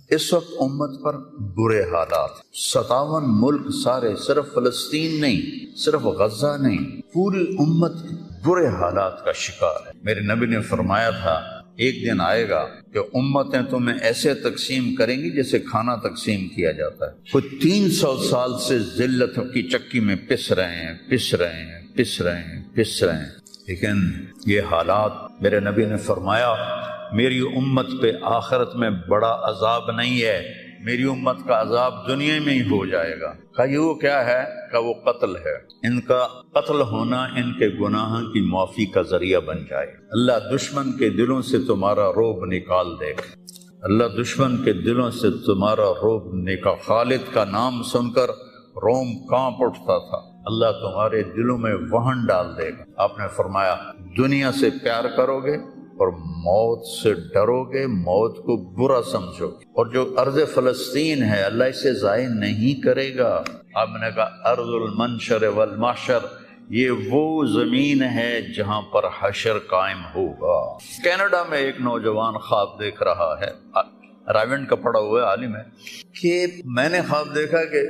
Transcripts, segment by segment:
اس وقت امت پر برے حالات، 57 ملک سارے، صرف فلسطین نہیں، صرف غزہ نہیں، پوری امت برے حالات کا شکار ہے۔ میرے نبی نے فرمایا تھا ایک دن آئے گا کہ امتیں تمہیں ایسے تقسیم کریں گی جیسے کھانا تقسیم کیا جاتا ہے۔ کوئی 300 سال سے ذلت کی چکی میں پس رہے ہیں، لیکن یہ حالات، میرے نبی نے فرمایا میری امت پہ آخرت میں بڑا عذاب نہیں ہے، میری امت کا عذاب دنیا میں ہی ہو جائے گا۔ کہا یہ وہ کیا ہے؟ کہا وہ قتل ہے۔ ان کا قتل ہونا ان کے گناہوں کی معافی کا ذریعہ بن جائے۔ اللہ دشمن کے دلوں سے تمہارا رعب نکال دے گا، اللہ دشمن کے دلوں سے تمہارا رعب نکال۔ خالد کا نام سن کر روم کانپ اٹھتا تھا، اللہ تمہارے دلوں میں وہن ڈال دے گا۔ آپ نے فرمایا دنیا سے پیار کرو گے اور موت سے ڈرو گے، موت کو برا سمجھو گے، اور جو ارض فلسطین ہے اللہ اسے ضائع نہیں کرے گا۔ آپ نے کہا ارض المنشر والمحشر، یہ وہ زمین ہے جہاں پر حشر قائم ہوگا۔ کینیڈا میں ایک نوجوان خواب دیکھ رہا ہے، راونڈ کا پڑھا ہوا عالم ہے، کہ میں نے خواب دیکھا کہ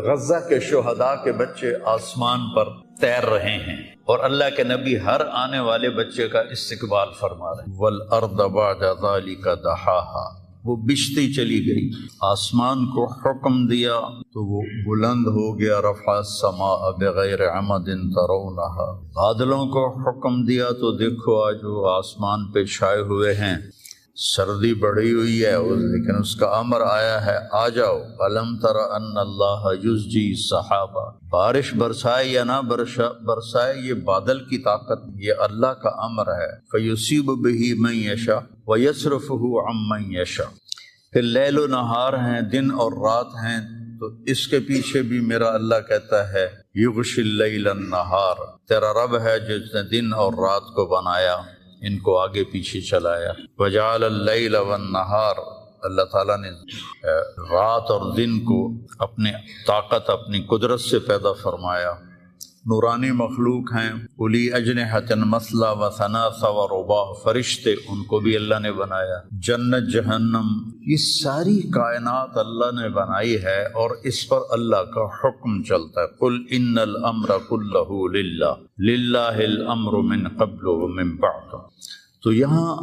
غزہ کے شہداء کے بچے آسمان پر تیر رہے ہیں اور اللہ کے نبی ہر آنے والے بچے کا استقبال فرما رہے ہیں۔ وَالْأَرْضَ بَعْدَ ذَلِكَ دَحَاهَا، وہ بچتی چلی گئی، آسمان کو حکم دیا تو وہ بلند ہو گیا۔ رفع السماء بغیر عمد ترونها، بادلوں کو حکم دیا تو دیکھو آج وہ آسمان پہ چھائے ہوئے ہیں، سردی بڑھی ہوئی ہے لیکن اس کا امر آیا ہے آ جاؤ۔ الم تر ان اللہ یزجی السحابہ، بارش برسائے یا نہ برسائے یہ بادل کی طاقت، یہ اللہ کا امر ہے۔ فیصیب بہ من یشاء ویصرفہ عن من یشاء، پھر لیل و نہار ہیں، دن اور رات ہیں، تو اس کے پیچھے بھی میرا اللہ کہتا ہے یغشی اللیل النہار، تیرا رب ہے جس نے دن اور رات کو بنایا، ان کو آگے پیچھے چلایا۔ وجعل اللیل والنہار، اللہ تعالیٰ نے رات اور دن کو اپنے طاقت، اپنی قدرت سے پیدا فرمایا۔ نورانی مخلوق ہیں، الی اجنحۃ مثلا و ثناث و رباع، فرشتے ان کو بھی اللہ نے بنایا۔ جنت جہنم، یہ ساری کائنات اللہ نے بنائی ہے اور اس پر اللہ کا حکم چلتا ہے۔ قل ان الامر کلہ للہ، للہ الامر من قبل و من بعد۔ تو یہاں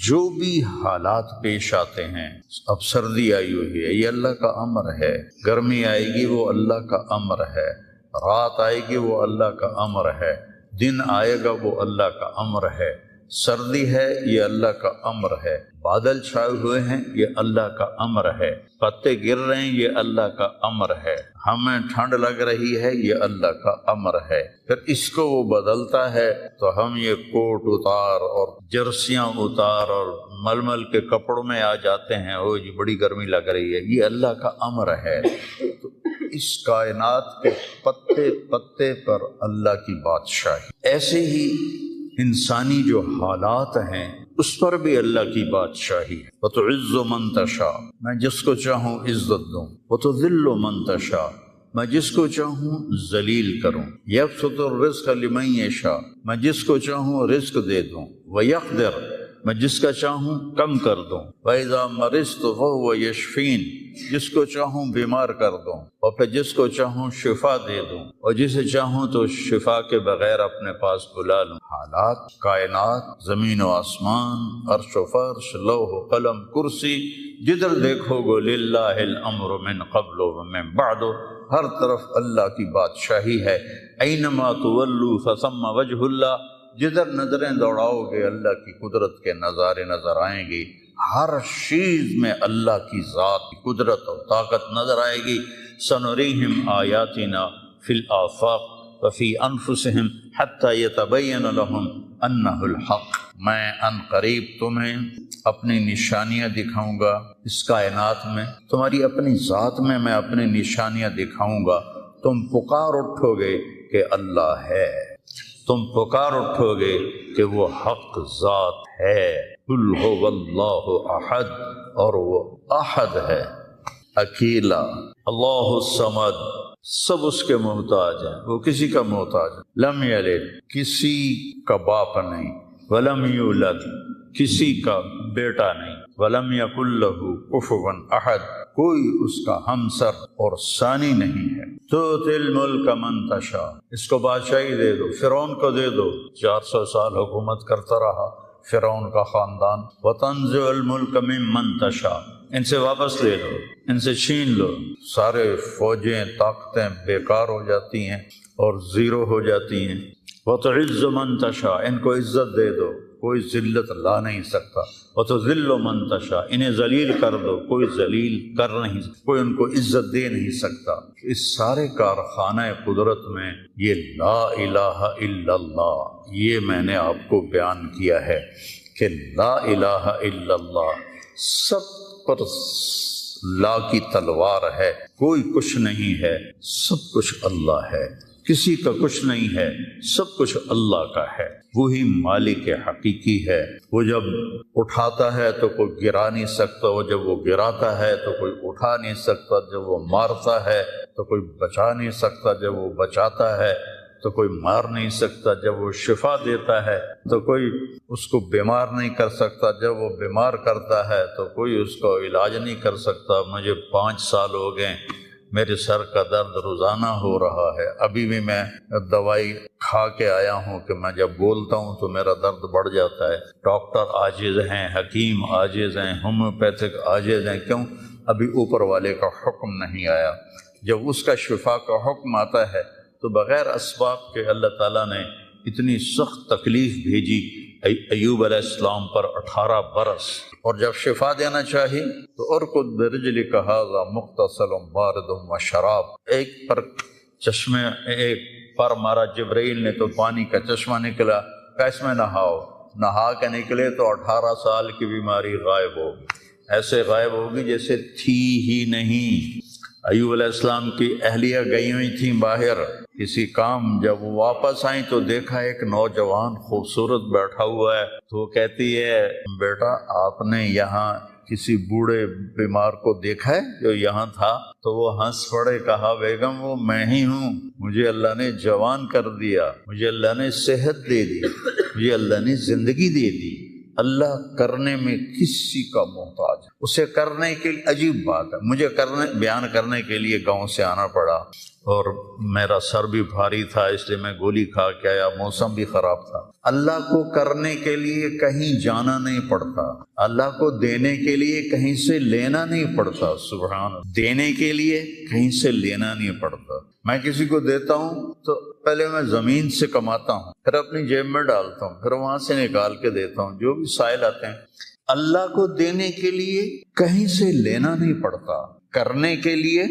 جو بھی حالات پیش آتے ہیں، اب سردی آئی ہوئی ہے یہ اللہ کا امر ہے، گرمی آئے گی وہ اللہ کا امر ہے، رات آئے گی وہ اللہ کا امر ہے، دن آئے گا وہ اللہ کا امر ہے، سردی ہے یہ اللہ کا امر ہے، بادل چھائے ہوئے ہیں یہ اللہ کا امر ہے، پتے گر رہے ہیں یہ اللہ کا امر ہے، ہمیں ٹھنڈ لگ رہی ہے یہ اللہ کا امر ہے۔ پھر اس کو وہ بدلتا ہے تو ہم یہ کوٹ اتار اور جرسیاں اتار اور ململ کے کپڑوں میں آ جاتے ہیں، او جی بڑی گرمی لگ رہی ہے، یہ اللہ کا امر ہے۔ تو اس کائنات کے پتے پتے پر اللہ کی بادشاہی، ایسے ہی انسانی جو حالات ہیں اس پر بھی اللہ کی بادشاہی ہے۔ وَتُعِزُّ مَن تَشَاءُ، میں جس کو چاہوں عزت دوں، وَتُذِلُّ مَن تَشَاءُ، میں جس کو چاہوں ذلیل کروں، یبسط الرزق لمن یشاء، میں جس کو چاہوں رزق دے دوں، ویقدر، میں جس کا چاہوں کم کر دوں، وَإِذَا مَرِضْتُ فَهُوَ يَشْفِينِ، جس کو چاہوں بیمار کر دوں اور پھر جس کو چاہوں شفا دے دوں، اور جسے چاہوں تو شفا کے بغیر اپنے پاس بلا لوں۔ حالات، کائنات، زمین و آسمان، عرش و فرش، لوح و قلم، کرسی، جدھر دیکھو گو للہ الامر من قبل و من بعد، ہر طرف اللہ کی بادشاہی ہے۔ اینما تولوا فثم وجہ اللہ، جدھر نظریں دوڑاؤ گے اللہ کی قدرت کے نظارے نظر آئیں گی، ہر چیز میں اللہ کی ذات کی قدرت اور طاقت نظر آئے گی۔ سنریہم آیاتنا فی الآفاق وفی انفسہم حتی یتبین لہم انہ الحق، میں ان قریب تمہیں اپنی نشانیاں دکھاؤں گا اس کائنات میں، تمہاری اپنی ذات میں میں اپنی نشانیاں دکھاؤں گا، تم پکار اٹھو گے کہ اللہ ہے، تم پکار اٹھو گے کہ وہ حق ذات ہے۔ قل هو اللہ احد، اور وہ احد ہے، اکیلا، اللہ الصمد، سب اس کے محتاج ہیں، وہ کسی کا محتاج ہے۔ لم یلد، کسی کا باپ نہیں، ولم یولد، کسی کا بیٹا نہیں، ولم یکن لہ کفوا احد، کوئی اس کا ہمسر اور ثانی نہیں ہے۔ تؤتی الملک من تشاء، اس کو بادشاہی دے دو، فرعون کو دے دو، 400 سال حکومت کرتا رہا فرعون کا خاندان۔ وتنزع الملک ممن تشاء، ان سے واپس لے لو، ان سے چھین لو، سارے فوجیں طاقتیں بیکار ہو جاتی ہیں اور زیرو ہو جاتی ہیں۔ وتعز من تشاء، ان کو عزت دے دو، کوئی ذلت لا نہیں سکتا۔ وتذل من تشاء، انہیں ذلیل کر دو، کوئی ذلیل کر نہیں، کوئی ان کو عزت دے نہیں سکتا۔ اس سارے کارخانہ قدرت میں یہ لا الہ الا اللہ، یہ میں نے آپ کو بیان کیا ہے کہ لا الہ الا اللہ سب پر لا کی تلوار ہے، کوئی کچھ نہیں ہے، سب کچھ اللہ ہے، کسی کا کچھ نہیں ہے، سب کچھ اللہ کا ہے۔ وہی مالک حقیقی ہے، وہ جب اٹھاتا ہے تو کوئی گرا نہیں سکتا، وہ جب وہ گراتا ہے تو کوئی اٹھا نہیں سکتا، جب وہ مارتا ہے تو کوئی بچا نہیں سکتا، جب وہ بچاتا ہے تو کوئی مار نہیں سکتا، جب وہ شفا دیتا ہے تو کوئی اس کو بیمار نہیں کر سکتا، جب وہ بیمار کرتا ہے تو کوئی اس کو علاج نہیں کر سکتا۔ مجھے 5 سال ہو گئے، میرے سر کا درد روزانہ ہو رہا ہے، ابھی بھی میں دوائی کھا کے آیا ہوں کہ میں جب بولتا ہوں تو میرا درد بڑھ جاتا ہے۔ ڈاکٹر عاجز ہیں، حکیم عاجز ہیں، ہومیوپیتھک عاجز ہیں، کیوں؟ ابھی اوپر والے کا حکم نہیں آیا۔ جب اس کا شفا کا حکم آتا ہے تو بغیر اسباب کے اللہ تعالیٰ نے اتنی سخت تکلیف بھیجی ایوب علیہ السلام پر 18 برس، اور جب شفا دینا چاہی تو ارکض برجلک ھذا مغتسل بارد وشراب، ایک پر چشمے، ایک پر مارا جبرائیل نے تو پانی کا چشمہ نکلا، اس میں نہاؤ، نہا کے نکلے تو 18 سال کی بیماری غائب ہوگی، ایسے غائب ہوگی جیسے تھی ہی نہیں۔ ایوب علیہ السلام کی اہلیہ گئی ہوئی تھیں باہر کسی کام، جب وہ واپس آئیں تو دیکھا ایک نوجوان خوبصورت بیٹھا ہوا ہے، تو وہ کہتی ہے بیٹا آپ نے یہاں کسی بوڑھے بیمار کو دیکھا ہے جو یہاں تھا؟ تو وہ ہنس پڑے، کہا بیگم وہ میں ہی ہوں، مجھے اللہ نے جوان کر دیا، مجھے اللہ نے صحت دے دی، مجھے اللہ نے زندگی دے دی۔ اللہ کرنے میں کسی کا محتاج، اسے کرنے کے لیے عجیب بات ہے، مجھے بیان کرنے کے لیے گاؤں سے آنا پڑا اور میرا سر بھی بھاری تھا، اس لیے میں گولی کھا کے آیا، موسم بھی خراب تھا۔ اللہ کو کرنے کے لیے کہیں جانا نہیں پڑتا، اللہ کو دینے کے لیے کہیں سے لینا نہیں پڑتا، سبحان اللہ، دینے کے لیے کہیں سے لینا نہیں پڑتا۔ میں کسی کو دیتا ہوں تو پہلے میں زمین سے کماتا ہوں، پھر اپنی جیب میں ڈالتا ہوں، پھر وہاں سے نکال کے دیتا ہوں، جو بھی سائل آتے ہیں۔ اللہ کو دینے کے لیے کہیں سے لینا نہیں پڑتا، کرنے کے لیے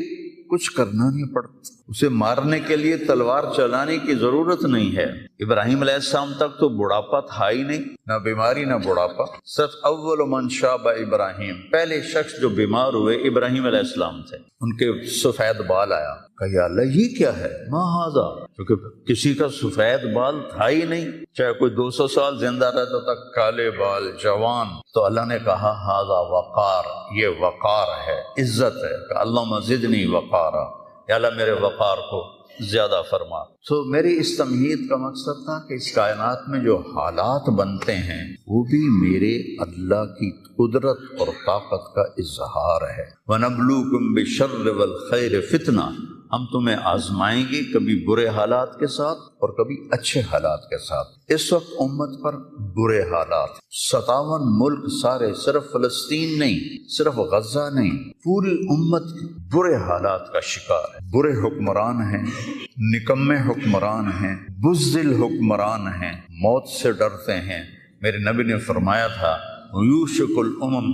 کچھ کرنا نہیں پڑتا، اسے مارنے کے لیے تلوار چلانے کی ضرورت نہیں ہے۔ ابراہیم علیہ السلام تک تو بڑھاپا تھا ہی نہیں، نہ بیماری نہ بڑھاپا۔ صرف اول من شاب ابراہیم، پہلے شخص جو بیمار ہوئے ابراہیم علیہ السلام تھے، ان کے سفید بال آیا، کہ یا اللہ یہ کیا ہے، ما ھذا، کیونکہ کسی کا سفید بال تھا ہی نہیں، چاہے کوئی 200 سال زندہ رہتا تھا، کالے بال جوان، تو اللہ نے کہا ھذا وقار، یہ وقار ہے، عزت ہے، کہ اللہم زدنی وقارا، یا اللہ میرے وقار کو زیادہ فرما۔ تو میری اس تمہید کا مقصد تھا کہ اس کائنات میں جو حالات بنتے ہیں وہ بھی میرے اللہ کی قدرت اور طاقت کا اظہار ہے۔ وَنَبْلُوكُمْ بِالشَّرِّ وَالْخَيْرِ فِتْنَةً، ہم تمہیں آزمائیں گے کبھی برے حالات کے ساتھ اور کبھی اچھے حالات کے ساتھ۔ اس وقت امت پر برے حالات، 57 ملک سارے، صرف فلسطین نہیں، صرف غزہ نہیں، پوری امت برے حالات کا شکار ہے۔ برے حکمران ہیں، نکمے حکمران ہیں، بزدل حکمران ہیں، موت سے ڈرتے ہیں۔ میرے نبی نے فرمایا تھا یوشک الامم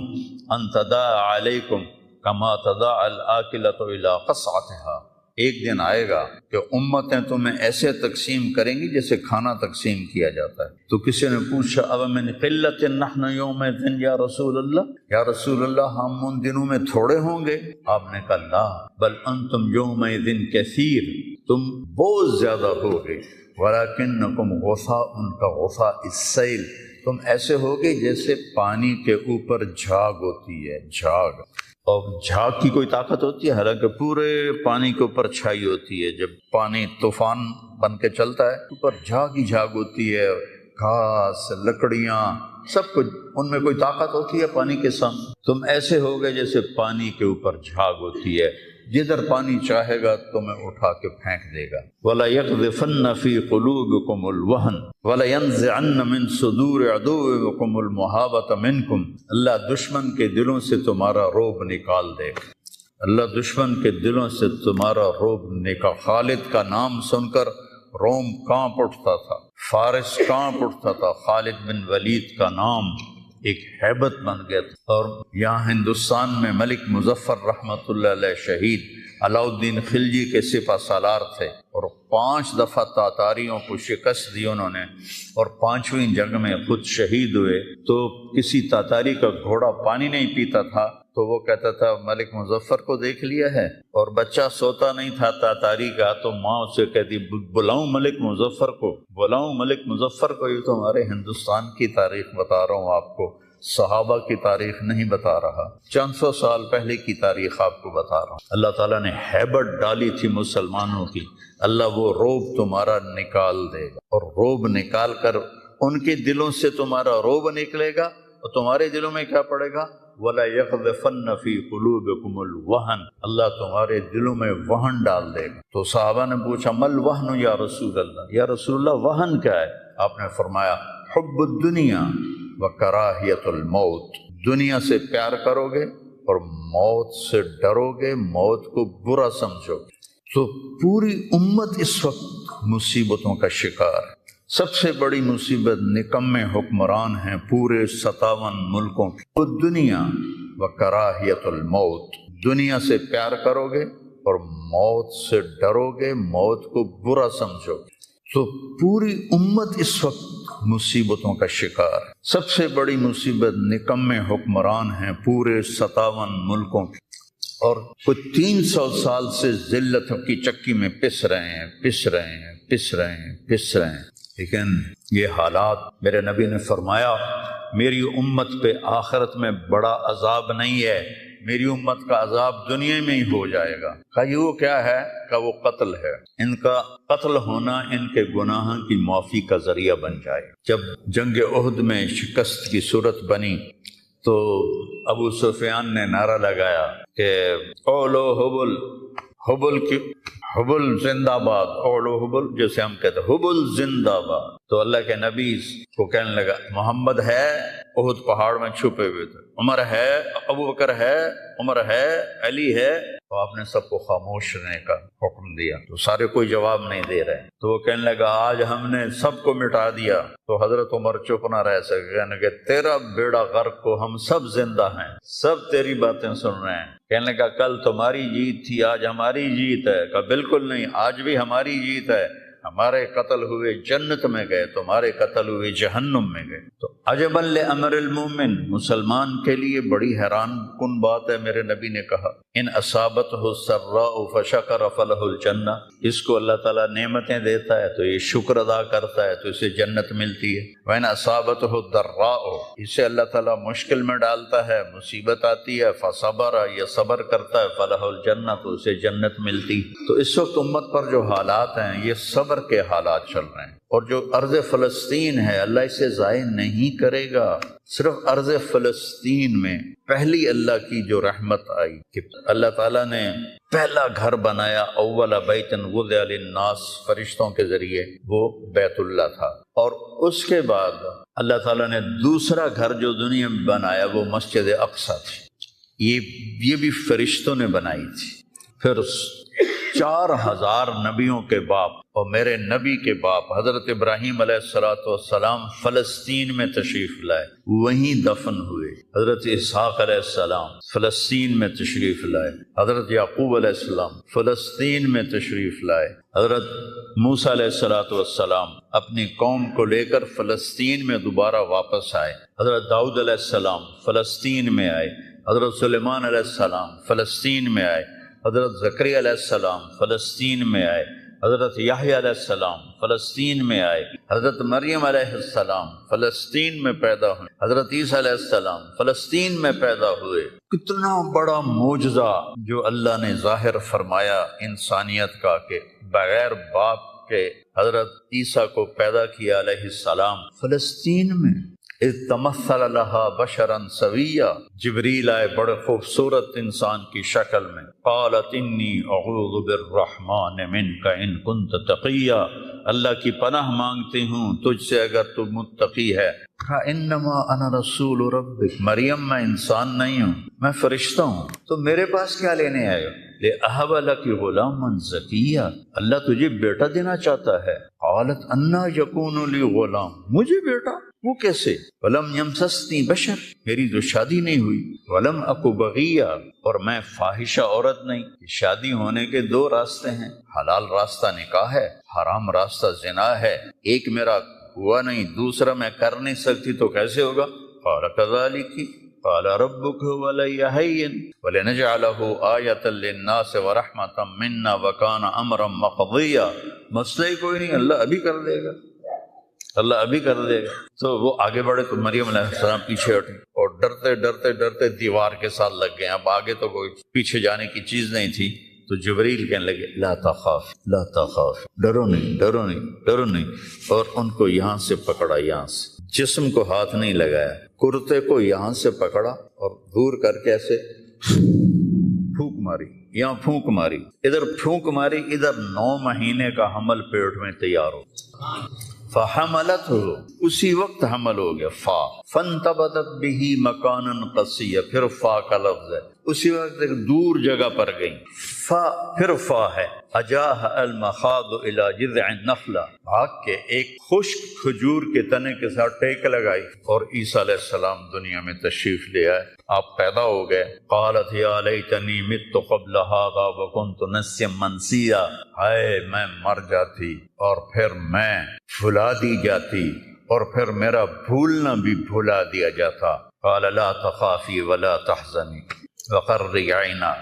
ان تداعى علیکم کما تداعى الآکلۃ الی قصعتها، ایک دن آئے گا کہ امتیں تمہیں ایسے تقسیم کریں گی جیسے کھانا تقسیم کیا جاتا ہے۔ تو کسی نے پوچھا اب من قلت نحن یومئذ یا رسول اللہ، یا رسول اللہ ہم ان دنوں میں تھوڑے ہوں گے؟ آپ نے کہا لا بل انتم یومئذ کثیر، تم بہت زیادہ ہوگے، ولکنکم غثاء کغثاء السیل، تم ایسے ہوگے جیسے پانی کے اوپر جھاگ ہوتی ہے، جھاگ، اور جھاگ کی کوئی طاقت ہوتی ہے؟ حالانکہ پورے پانی کے اوپر چھائی ہوتی ہے، جب پانی طوفان بن کے چلتا ہے اوپر جھاگ ہی جھاگ ہوتی ہے، گھاس، لکڑیاں، سب کچھ، ان میں کوئی طاقت ہوتی ہے پانی کے سامنے؟ تم ایسے ہو گئے جیسے پانی کے اوپر جھاگ ہوتی ہے، جدھر پانی چاہے گا تمہیں اٹھا کے پھینک دے گا۔ وَلَا يَقْذِفَنَّ فِي قُلُوبِكُمُ الْوَهْنَ وَلَيَنزِعَنَّ مِن صُدُورِ عَدُوِّكُمُ الْمَهَابَةَ مِنكُمْ، اللہ دشمن کے دلوں سے تمہارا رعب نکال دے گا، اللہ دشمن کے دلوں سے تمہارا رعب نکال۔ خالد کا نام سن کر روم کانپ اٹھتا تھا، فارس کانپ اٹھتا تھا، خالد بن ولید کا نام ایک ہیبت بن گیا تھا۔ اور یہاں ہندوستان میں ملک مظفر رحمۃ اللہ علیہ شہید علاؤ الدین خلجی کے سپہ سالار تھے، اور 5 دفعہ تاتاریوں کو شکست دی انہوں نے، اور 5ویں جنگ میں خود شہید ہوئے۔ تو کسی تاتاری کا گھوڑا پانی نہیں پیتا تھا تو وہ کہتا تھا ملک مظفر کو دیکھ لیا ہے، اور بچہ سوتا نہیں تھا تاتاری کا تو ماں اسے کہتی بلاؤں ملک مظفر کو، بلاؤں ملک مظفر کو۔ یہ تو ہمارے ہندوستان کی تاریخ بتا رہا ہوں آپ کو، صحابہ کی تاریخ نہیں بتا رہا، 400 سال پہلے کی تاریخ آپ کو بتا رہا ہوں۔ اللہ تعالیٰ نے ہیبت ڈالی تھی مسلمانوں کی، اللہ وہ روب تمہارا نکال دے گا، اور روب نکال کر ان کے دلوں سے تمہارا روب نکلے گا، اور تمہارے دلوں میں کیا پڑے گا؟ وَلَا يَقْذِفَنَّ فِي قُلُوبِكُمُ الْوَهْنَ، اللہ تمہارے دلوں میں وہن ڈال دے گا۔ تو صحابہ نے پوچھا مل وہن یا رسول اللہ، یا رسول اللہ وہن کیا ہے؟ آپ نے فرمایا حب الدنیا وکراہیت الموت، دنیا سے پیار کرو گے اور موت سے ڈرو گے، موت کو برا سمجھو گے۔ تو پوری امت اس وقت مصیبتوں کا شکار ہے۔ سب سے بڑی مصیبت نکمے حکمران ہیں پورے 57 ملکوں کی۔ وہ دنیا و کراہیت الموت، دنیا سے پیار کرو گے اور موت سے ڈرو گے، موت کو برا سمجھو گے۔ تو پوری امت اس وقت مصیبتوں کا شکار ہے۔ سب سے بڑی مصیبت نکمے حکمران ہیں پورے 57 ملکوں کی، اور کچھ 300 سال سے ذلت کی چکی میں پس رہے ہیں، پس رہے ہیں، پس رہے ہیں، پس رہے ہیں۔ لیکن یہ حالات، میرے نبی نے فرمایا میری امت پہ آخرت میں بڑا عذاب نہیں ہے، میری امت کا عذاب دنیا میں ہی ہو جائے گا۔ کہ وہ کیا ہے؟ کہ وہ قتل ہے، ان کا قتل ہونا ان کے گناہوں کی معافی کا ذریعہ بن جائے۔ جب جنگ احد میں شکست کی صورت بنی تو ابو سفیان نے نعرہ لگایا کہ اولو حبل، حبل کی حبل زندہ باد، اولو حبل، جیسے ہم کہتے ہیں حبل زندہ باد۔ تو اللہ کے نبی کو کہنے لگا محمد ہے، احد پہاڑ میں چھپے ہوئے تھے، عمر ہے، ابو بکر ہے، عمر ہے، علی ہے۔ تو آپ نے سب کو خاموش رہنے کا حکم دیا، تو سارے کوئی جواب نہیں دے رہے۔ تو وہ کہنے لگا آج ہم نے سب کو مٹا دیا۔ تو حضرت عمر چپ نہ رہ سکے، کہنے لگا تیرا بیڑا غرق کو ہم سب زندہ ہیں، سب تیری باتیں سن رہے ہیں۔ کہنے لگا کل تمہاری جیت تھی، آج ہماری جیت ہے۔ کہا بالکل نہیں، آج بھی ہماری جیت ہے، ہمارے قتل ہوئے جنت میں گئے، تمہارے قتل ہوئے جہنم میں گئے۔ تو عجبا لامر المومن، مسلمان کے لیے بڑی حیران کن بات ہے، میرے نبی نے کہا ان اصابتہ السراء فشکر فلہ الجنہ، اس کو اللہ تعالیٰ نعمتیں دیتا ہے تو یہ شکر ادا کرتا ہے تو اسے جنت ملتی ہے۔ وَإِنْ أَصَابَتْهُ الضَّرَّاءُ، اسے اللہ تعالیٰ مشکل میں ڈالتا ہے، مصیبت آتی ہے، فصبر، یہ صبر کرتا ہے، فلہ الجنہ، تو اسے جنت ملتی۔ تو اس وقت امت پر جو حالات ہیں یہ صبر کے حالات چل رہے ہیں، اور جو ارض فلسطین ہے اللہ اسے ضائع نہیں کرے گا۔ صرف ارض فلسطین میں پہلی اللہ کی جو رحمت آئی کہ اللہ تعالیٰ نے پہلا گھر بنایا، اول بیت وضع للناس، فرشتوں کے ذریعے، وہ بیت اللہ تھا، اور اس کے بعد اللہ تعالیٰ نے دوسرا گھر جو دنیا میں بنایا وہ مسجد اقصیٰ تھی، یہ بھی فرشتوں نے بنائی تھی۔ پھر 4000 نبیوں کے باپ اور میرے نبی کے باپ حضرت ابراہیم علیہ السلام فلسطین میں تشریف لائے، وہیں دفن ہوئے۔ حضرت اسحاق علیہ السلام فلسطین میں تشریف لائے، حضرت یعقوب علیہ السلام فلسطین میں تشریف لائے، حضرت موسیٰ علیہ السلام اپنی قوم کو لے کر فلسطین میں دوبارہ واپس آئے، حضرت داؤد علیہ السلام فلسطین میں آئے، حضرت سلیمان علیہ السلام فلسطین میں آئے، حضرت زکریا علیہ السلام فلسطین میں آئے، حضرت یحییٰ علیہ السلام فلسطین میں آئے، حضرت مریم علیہ السلام فلسطین میں پیدا ہوئے، حضرت عیسیٰ علیہ السلام فلسطین میں پیدا ہوئے۔ کتنا بڑا معجزہ جو اللہ نے ظاہر فرمایا انسانیت کا، کہ بغیر باپ کے حضرت عیسیٰ کو پیدا کیا علیہ السلام فلسطین میں۔ اذ تمثل لها بشرا سویا، جبریل آئے بڑے خوبصورت انسان کی شکل میں، قالت انی اعوذ بالرحمن منک ان کنت تقیا، اللہ کی پناہ مانگتی ہوں تجھ سے اگر تو متقی ہے۔ کہا انما انا رسول ربک، مریم میں انسان نہیں ہوں، میں فرشتہ ہوں، تو میرے پاس کیا لینے آئے ہو؟ لأہب لک غلاما زکیا، اللہ تجھے بیٹا دینا چاہتا ہے۔ قالت انا یکون لی غلام، مجھے بیٹا وہ کیسے؟ ولم یمسسنی بشر، میری تو شادی نہیں ہوئی، ولم اکو بغیا، اور میں فاحشہ عورت نہیں۔ شادی ہونے کے دو راستے ہیں، حلال راستہ نکاح ہے، حرام راستہ زنا ہے، ایک میرا ہوا نہیں، دوسرا میں کر نہیں سکتی تو کیسے ہوگا؟ قال کذالک قال ربک ولی حین ولنجعلہ آیۃ للناس ورحمۃ منا وکان امرا مقضیا، مسئلہ ہی کوئی نہیں، اللہ ابھی کر دے گا، اللہ ابھی کر دے گا۔ تو وہ آگے بڑھے تو مریم علیہ السلام پیچھے ہٹی اور ڈرتے ڈرتے ڈرتے دیوار کے ساتھ لگ گئے۔ اب آگے تو کوئی پیچھے جانے کی چیز نہیں تھی، تو جبریل کہنے لگے لا تخاف لا تخاف، ڈرو نہیں ڈرو نہیں ڈرو نہیں، اور ان کو یہاں سے پکڑا، یہاں سے جسم کو ہاتھ نہیں لگایا، کرتے کو یہاں سے پکڑا اور دور کر کے ایسے پھونک ماری، یہاں پھونک ماری، ادھر پھونک ماری، ادھر 9 مہینے کا حمل پیٹ میں تیار ہو، فحملتہ، اسی وقت حمل ہو گیا، فانتبذت بہ مکانا قصیا، پھر فا کا لفظ ہے، اسی وقت ایک دور جگہ پر گئی، پھر فا ہے، اجاہ المخاض الی جذع النخلہ، بھاگ کے ایک خشک کھجور کے تنے کے ساتھ ٹیک لگائی، اور عیسیٰ علیہ السلام دنیا میں تشریف لے آئے، آپ پیدا ہو گئے۔ قالت یا لیتنی مت قبل ھذا وکنت نسیا منسیا، ہائے میں مر جاتی اور پھر میں بھلا دی جاتی، اور پھر میرا بھولنا بھی بھلا دیا جاتا۔ قال لا تخافی ولا تحزنی وقرری عینا،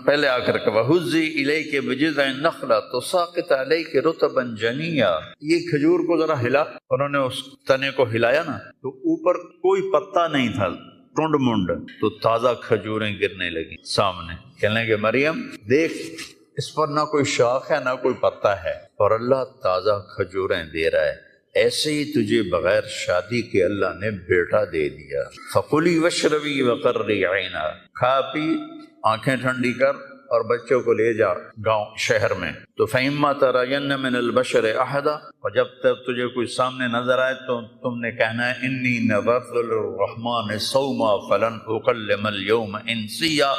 پہلے آ کر کے وہزی الیک بجذع النخلہ تساقط علیک رطبا جنیا، یہ کھجور کو ذرا ہلا، انہوں نے اس تنے کو ہلایا نا تو اوپر کوئی پتا نہیں تھا، ٹنڈ منڈ، تو تازہ کھجوریں گرنے لگی سامنے، کہنے لگے مریم دیکھ، اس پر نہ کوئی شاخ ہے نہ کوئی پتا ہے، اور اللہ تازہ کھجوریں دے رہا ہے، ایسے ہی تجھے بغیر شادی کے اللہ نے بیٹا دے دیا۔ فَقُلِي وَاشْرَبِي وَقَرِّي عَيْنًا، کھا پی، آنکھیں ٹھنڈی کر، اور بچوں کو لے جا گاؤں شہر میں۔ تو فَإِمَّا تَرَيَنَّ مِنَ الْبَشَرِ أَحَدًا، اور جب تک تجھے کوئی سامنے نظر آئے تو تم نے کہنا ہے إِنِّي نَذَرْتُ لِلرَّحْمَنِ صَوْمًا فَلَنْ أُكَلِّمَ الْيَوْمَ إِنسِيًّا،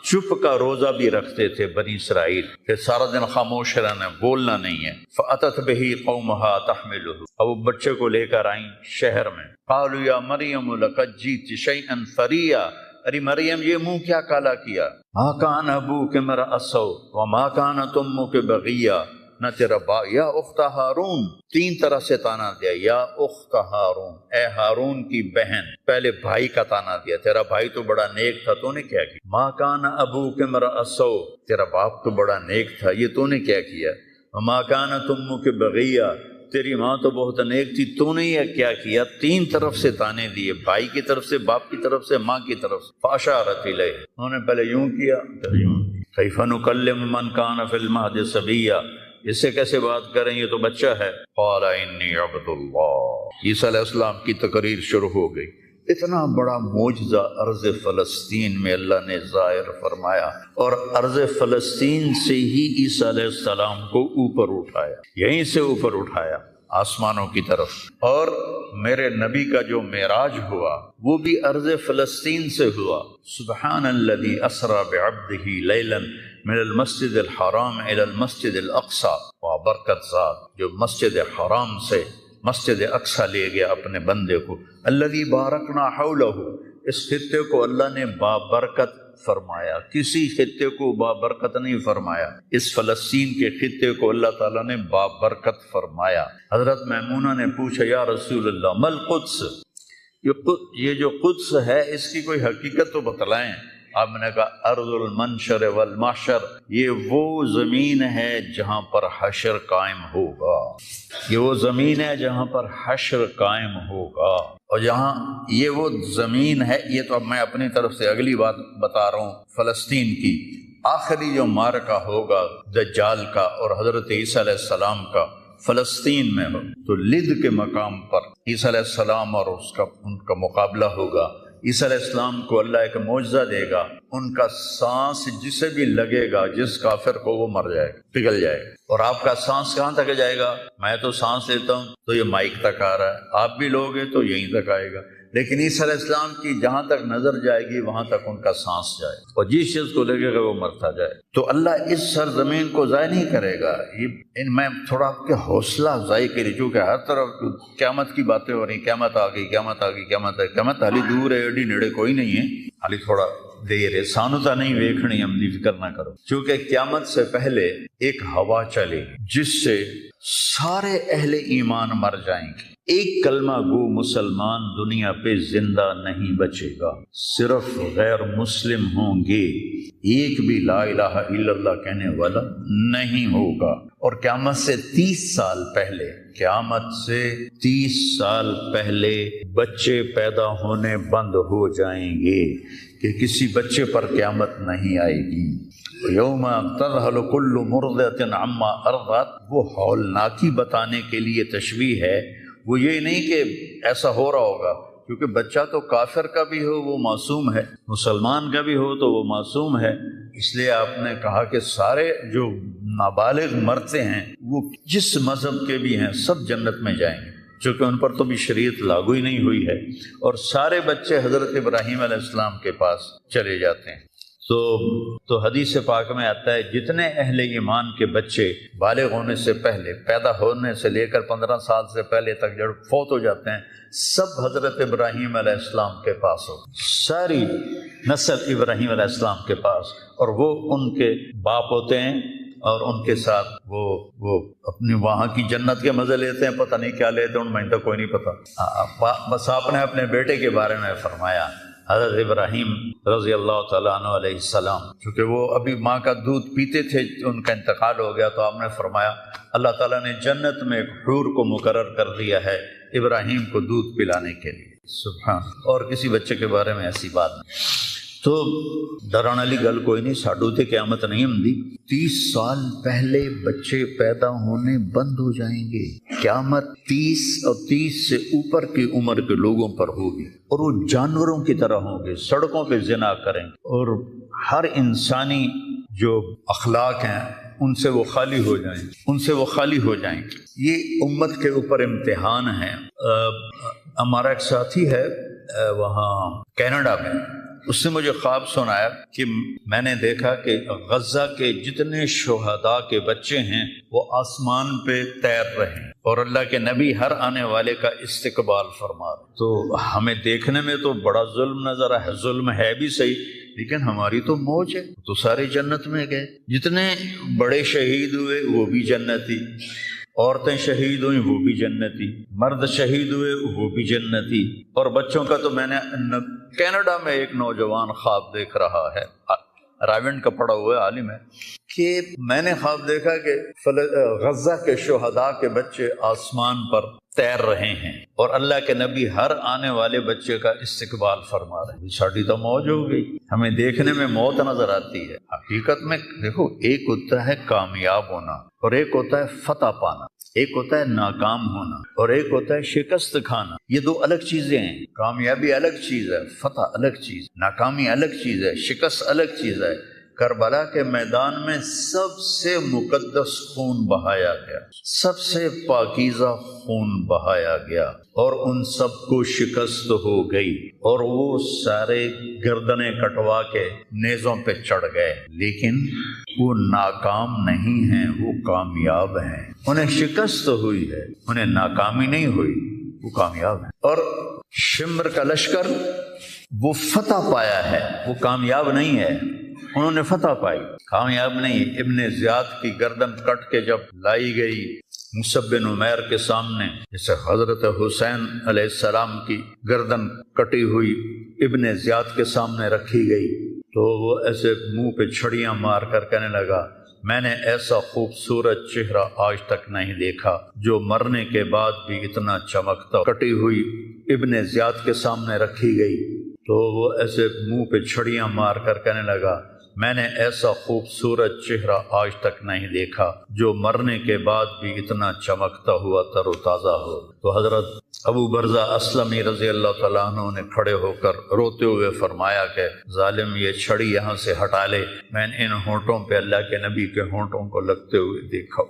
چپ کا روزہ بھی رکھتے تھے بنی اسرائیل کہ سارا دن خاموش رہنا، بولنا نہیں ہے۔ فَأَتَتْ بِهِ قَوْمَهَا تَحْمِلُهُ، اب وہ بچے کو لے کر آئیں شہر میں۔ قَالُوا يَا مَرْيَمُ لَقَدْ جِئْتِ شَيْئًا فَرِيًّا، ارے مریم یہ منہ کیا کالا کیا، مَا كَانَ أَبُوكِ امْرَأَ سَوْءٍ وَمَا كَانَتْ أُمُّكِ بَغِيًّا، نہ تیرا یا اخت ہارون، 3 طرح سے تانا دیا، یا اخت ہارون، اے ہارون کی بہن، پہلے بھائی کا تانا دیا، تیرا بھائی تو بڑا نیک تھا، تو نے کیا کیا؟ ما کان ابوک امرأ سوء، تیرا باپ تو بڑا نیک تھا، یہ تو نے کیا کیا؟ وما کانت امک بغیہ، تیری ماں تو بہت نیک تھی، تو نے یہ کیا کیا؟ 3 طرف سے تانے دیے، بھائی کی طرف سے، باپ کی طرف سے، ماں کی طرف سے۔ فاشارت الیہ، انہوں نے پہلے یوں کیا پھر یوں، کیف نکلم من کان فی المہد صبیا، اس سے کیسے بات کریں، یہ تو بچہ ہے۔ قال انی عبد اللہ، عیسیٰ علیہ السلام کی تقریر شروع ہو گئی۔ اتنا بڑا معجزہ ارض فلسطین میں اللہ نے ظاہر فرمایا، اور ارض فلسطین سے ہی عیسیٰ علیہ السلام کو اوپر اٹھایا، یہیں سے اوپر اٹھایا آسمانوں کی طرف۔ اور میرے نبی کا جو معراج ہوا وہ بھی ارض فلسطین سے ہوا۔ سبحان الذی اسری بعبدہ لیلا من المسجد الحرام الی المسجد الاقصی، وبرکت ذات جو مسجد حرام سے مسجد اقصی لے گیا اپنے بندے کو۔ الذی بارکنا حولہ، اس خطے کو اللہ نے بابرکت فرمایا، کسی خطے کو بابرکت نہیں فرمایا، اس فلسطین کے خطے کو اللہ تعالیٰ نے بابرکت فرمایا۔ حضرت میمونہ نے پوچھا یا رسول اللہ مل قدس، یہ جو قدس ہے اس کی کوئی حقیقت تو بتلائیں۔ آپ نے کہا ارض المنشر والمحشر، یہ وہ زمین ہے جہاں پر حشر قائم ہوگا، یہ وہ زمین ہے جہاں پر حشر قائم ہوگا، اور جہاں یہ وہ زمین ہے، یہ تو اب میں اپنی طرف سے اگلی بات بتا رہا ہوں فلسطین کی۔ آخری جو معرکہ ہوگا دجال کا اور حضرت عیسیٰ علیہ السلام کا، فلسطین میں ہو تو لد کے مقام پر عیسیٰ علیہ السلام اور ان کا مقابلہ ہوگا۔ عیسیٰ علیہ السلام کو اللہ ایک معجزہ دے گا، ان کا سانس جسے بھی لگے گا، جس کافر کو، وہ مر جائے گا، پگھل جائے گا۔ اور آپ کا سانس کہاں تک جائے گا؟ میں تو سانس لیتا ہوں تو یہ مائک تک آ رہا ہے، آپ بھی لوگے تو یہیں تک آئے گا، لیکن عیسیٰ علیہ السلام کی جہاں تک نظر جائے گی وہاں تک ان کا سانس جائے، اور جس چیز کو لگے گا وہ مرتا جائے۔ تو اللہ اس سرزمین کو ضائع نہیں کرے گا۔ میں تھوڑا آپ کے حوصلہ افزائی کے لیے، چونکہ ہر طرف قیامت کی باتیں ہو رہی، قیامت آ گئی، قیامت آ گئی، قیامت آئی، قیامت حالی دور ہے، ایڈی نیڑے کوئی نہیں ہے، حالی تھوڑا دیر ہے، سانو تا نہیں ویکھنی، ہم دی فکر نہ کرو، چونکہ قیامت سے پہلے ایک ہوا چلے جس سے سارے اہل ایمان مر جائیں گے۔ ایک کلمہ گو مسلمان دنیا پہ زندہ نہیں بچے گا، صرف غیر مسلم ہوں گے، ایک بھی لا الہ الا اللہ کہنے والا نہیں ہوگا۔ اور قیامت سے 30 سال پہلے، قیامت سے 30 سال پہلے بچے پیدا ہونے بند ہو جائیں گے کہ کسی بچے پر قیامت نہیں آئے گی۔ یوم تذہل کل مرضعۃ عما ارضعت، وہ ہولناکی بتانے کے لیے تشبیہ ہے، وہ یہ نہیں کہ ایسا ہو رہا ہوگا، کیونکہ بچہ تو کافر کا بھی ہو وہ معصوم ہے، مسلمان کا بھی ہو تو وہ معصوم ہے، اس لیے آپ نے کہا کہ سارے جو نابالغ مرتے ہیں وہ جس مذہب کے بھی ہیں سب جنت میں جائیں گے، چونکہ ان پر تو بھی شریعت لاگو ہی نہیں ہوئی ہے، اور سارے بچے حضرت ابراہیم علیہ السلام کے پاس چلے جاتے ہیں۔ تو حدیث پاک میں آتا ہے جتنے اہل ایمان کے بچے بالغ ہونے سے پہلے، پیدا ہونے سے لے کر 15 سال سے پہلے تک جب فوت ہو جاتے ہیں، سب حضرت ابراہیم علیہ السلام کے پاس ہو، ساری نسل ابراہیم علیہ السلام کے پاس، اور وہ ان کے باپ ہوتے ہیں، اور ان کے ساتھ وہ اپنی وہاں کی جنت کے مزے لیتے ہیں، پتہ نہیں کیا لیتے ہیں، ان میں تو کوئی نہیں پتہ۔ بس آپ نے اپنے بیٹے کے بارے میں فرمایا، حضرت ابراہیم رضی اللہ تعالیٰ عنہ علیہ السلام، چونکہ وہ ابھی ماں کا دودھ پیتے تھے، ان کا انتقال ہو گیا، تو آپ نے فرمایا اللہ تعالیٰ نے جنت میں ایک حور کو مقرر کر دیا ہے ابراہیم کو دودھ پلانے کے لیے، سبحان، اور کسی بچے کے بارے میں ایسی بات نہیں۔ تو ڈران والی گل کوئی نہیں، ساڈو تے قیامت نہیں ہوندی، 30 سال پہلے بچے پیدا ہونے بند ہو جائیں گے، قیامت 30 اور 30 سے اوپر کی عمر کے لوگوں پر ہوگی، اور وہ جانوروں کی طرح ہوں گے، سڑکوں پہ زنا کریں گے، اور ہر انسانی جو اخلاق ہیں ان سے وہ خالی ہو جائیں گے، ان سے وہ خالی ہو جائیں گے۔ یہ امت کے اوپر امتحان ہے۔ ہمارا ایک ساتھی ہے وہاں کینیڈا میں، اس نے مجھے خواب سنایا کہ میں نے دیکھا کہ غزہ کے جتنے شہداء کے بچے ہیں وہ آسمان پہ تیر رہے ہیں، اور اللہ کے نبی ہر آنے والے کا استقبال فرما رہے۔ تو ہمیں دیکھنے میں تو بڑا ظلم نظر ہے، ظلم ہے بھی صحیح، لیکن ہماری تو موج ہے، تو سارے جنت میں گئے، جتنے بڑے شہید ہوئے وہ بھی جنتی، عورتیں شہید ہوئیں وہ بھی جنتی، مرد شہید ہوئے وہ بھی جنتی، اور بچوں کا تو میں نے کینیڈا میں ایک نوجوان خواب دیکھ رہا ہے، راونڈ کا پڑھا ہوا ہے، عالم ہے، کہ میں نے خواب دیکھا کہ غزہ کے شہداء کے بچے آسمان پر تیر رہے ہیں، اور اللہ کے نبی ہر آنے والے بچے کا استقبال فرما رہے ہیں۔ ساڑی تو موج ہو گئی، ہمیں دیکھنے میں موت نظر آتی ہے، حقیقت میں دیکھو ایک ہوتا ہے کامیاب ہونا، اور ایک ہوتا ہے فتح پانا، ایک ہوتا ہے ناکام ہونا، اور ایک ہوتا ہے شکست کھانا۔ یہ دو الگ چیزیں ہیں، کامیابی الگ چیز ہے، فتح الگ چیز، ناکامی الگ چیز ہے، شکست الگ چیز ہے۔ کربلا کے میدان میں سب سے مقدس خون بہایا گیا، سب سے پاکیزہ خون بہایا گیا، اور ان سب کو شکست ہو گئی، اور وہ سارے گردنیں کٹوا کے نیزوں پہ چڑھ گئے، لیکن وہ ناکام نہیں ہیں، وہ کامیاب ہیں۔ انہیں شکست ہوئی ہے، انہیں ناکامی نہیں ہوئی، وہ کامیاب ہیں۔ اور شمر کا لشکر وہ فتح پایا ہے، وہ کامیاب نہیں ہے، انہوں نے فتح پائی، کامیاب نہیں۔ ابن زیاد کی گردن کٹ کے جب لائی گئی مصعب بن عمیر کے سامنے، جیسے حضرت حسین علیہ السلام کی گردن کٹی ہوئی ابن زیاد کے سامنے رکھی گئی، تو وہ ایسے منہ پہ چھڑیاں مار کر کہنے لگا میں نے ایسا خوبصورت چہرہ آج تک نہیں دیکھا جو مرنے کے بعد بھی اتنا چمکتا۔ کٹی ہوئی ابن زیاد کے سامنے رکھی گئی تو وہ ایسے منہ پہ چھڑیاں مار کر کہنے لگا میں نے ایسا خوبصورت چہرہ آج تک نہیں دیکھا جو مرنے کے بعد بھی اتنا چمکتا ہوا تر و تازہ ہو۔ تو حضرت ابو برزہ اسلمی رضی اللہ تعالیٰ عنہ نے کھڑے ہو کر روتے ہوئے فرمایا کہ ظالم یہ چھڑی یہاں سے ہٹا لے، میں نے ان ہونٹوں پہ اللہ کے نبی کے ہونٹوں کو لگتے ہوئے دیکھا۔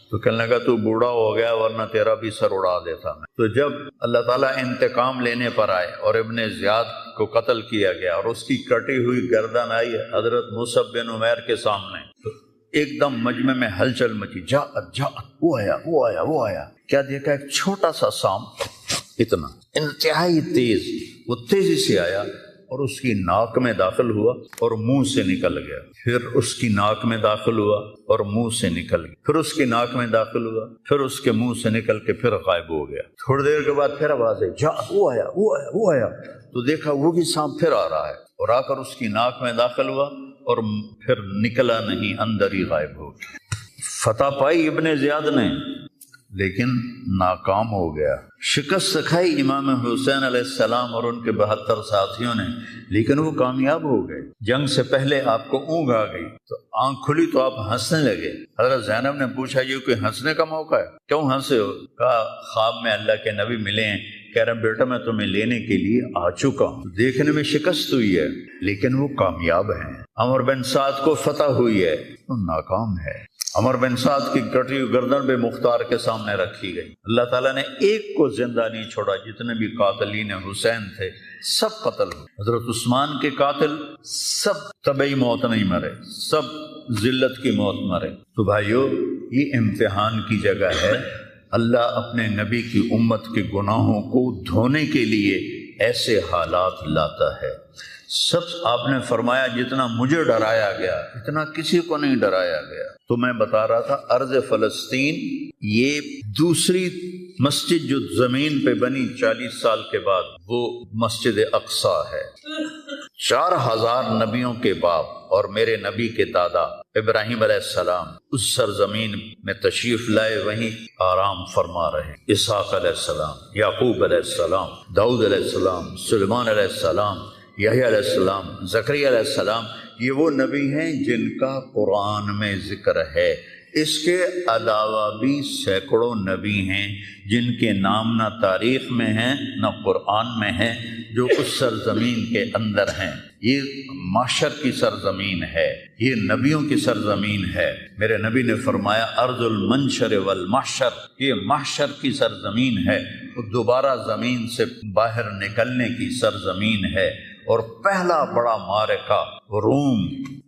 تو کہنے لگا تو بوڑھا ہو گیا ورنہ تیرا بھی سر اڑا دیتا میں۔ تو جب اللہ تعالیٰ انتقام لینے پر آئے اور ابن زیاد کو قتل کیا گیا اور اس کی کٹی ہوئی گردن آئی حضرت مصعب بن عمیر کے سامنے، تو ایک دم مجمع میں ہلچل مچی، جاءت وہ آیا کیا دیکھا؟ ایک چھوٹا سا سانپ، اتنا انتہائی تیز، وہ تیزی سے آیا اور اس کی ناک میں داخل ہوا اور منہ سے نکل گیا، پھر اس کی ناک میں داخل ہوا اور منہ سے نکل گیا، پھر اس کی ناک میں داخل ہوا، پھر اس کے منہ سے نکل کے پھر غائب ہو گیا۔ تھوڑی دیر کے بعد پھر آواز ہے، جا وہ آیا، تو دیکھا وہی سانپ پھر آ رہا ہے اور آ کر اس کی ناک میں داخل ہوا اور پھر نکلا نہیں، اندر ہی غائب ہو گیا۔ فتح پائی ابن زیاد نے لیکن ناکام ہو گیا، شکست کھائی امام حسین علیہ السلام اور ان کے 72 ساتھیوں نے، لیکن وہ کامیاب ہو گئے۔ جنگ سے پہلے آپ کو اونگ آ گئی تو آنکھ کھلی تو آپ ہنسنے لگے۔ حضرت زینب نے پوچھا یہ کوئی ہنسنے کا موقع ہے، کیوں ہنسے ہو؟ کہا خواب میں اللہ کے نبی ملے ہیں، کہہ رہے بیٹا میں تمہیں لینے کے لیے آ چکا ہوں۔ دیکھنے میں شکست ہوئی ہے لیکن وہ کامیاب ہیں۔ عمر بن سعد کو فتح ہوئی ہے، وہ ناکام ہے۔ عمر بن سعد کی کٹی ہوئی گردن بے مختار کے سامنے رکھی گئی، اللہ تعالیٰ نے ایک کو زندہ نہیں چھوڑا، جتنے بھی قاتلین حسین تھے سب قتل ہوئے۔ حضرت عثمان کے قاتل سب طبعی موت نہیں مرے، سب ذلت کی موت مرے۔ تو بھائیو یہ امتحان کی جگہ ہے، اللہ اپنے نبی کی امت کے گناہوں کو دھونے کے لیے ایسے حالات لاتا ہے۔ سب آپ نے فرمایا جتنا مجھے ڈرایا گیا اتنا کسی کو نہیں ڈرایا گیا۔ تو میں بتا رہا تھا ارض فلسطین یہ دوسری مسجد جو زمین پہ بنی 40 سال کے بعد، وہ مسجد اقصیٰ ہے۔ 4000 نبیوں کے باپ اور میرے نبی کے دادا ابراہیم علیہ السلام اس سرزمین میں تشریف لائے، وہیں آرام فرما رہے۔ اسحاق علیہ السلام، یعقوب علیہ السلام، داؤد علیہ السلام، سلیمان علیہ السلام، یحییٰ علیہ السلام، زکریا علیہ السلام، یہ وہ نبی ہیں جن کا قرآن میں ذکر ہے۔ اس کے علاوہ بھی سینکڑوں نبی ہیں جن کے نام نہ تاریخ میں ہیں نہ قرآن میں ہیں، جو اس سرزمین کے اندر ہیں۔ یہ محشر کی سرزمین ہے، یہ نبیوں کی سرزمین ہے۔ میرے نبی نے فرمایا ارض المنشر والمحشر، یہ محشر کی سرزمین ہے، وہ دوبارہ زمین سے باہر نکلنے کی سرزمین ہے۔ اور پہلا بڑا معرکہ روم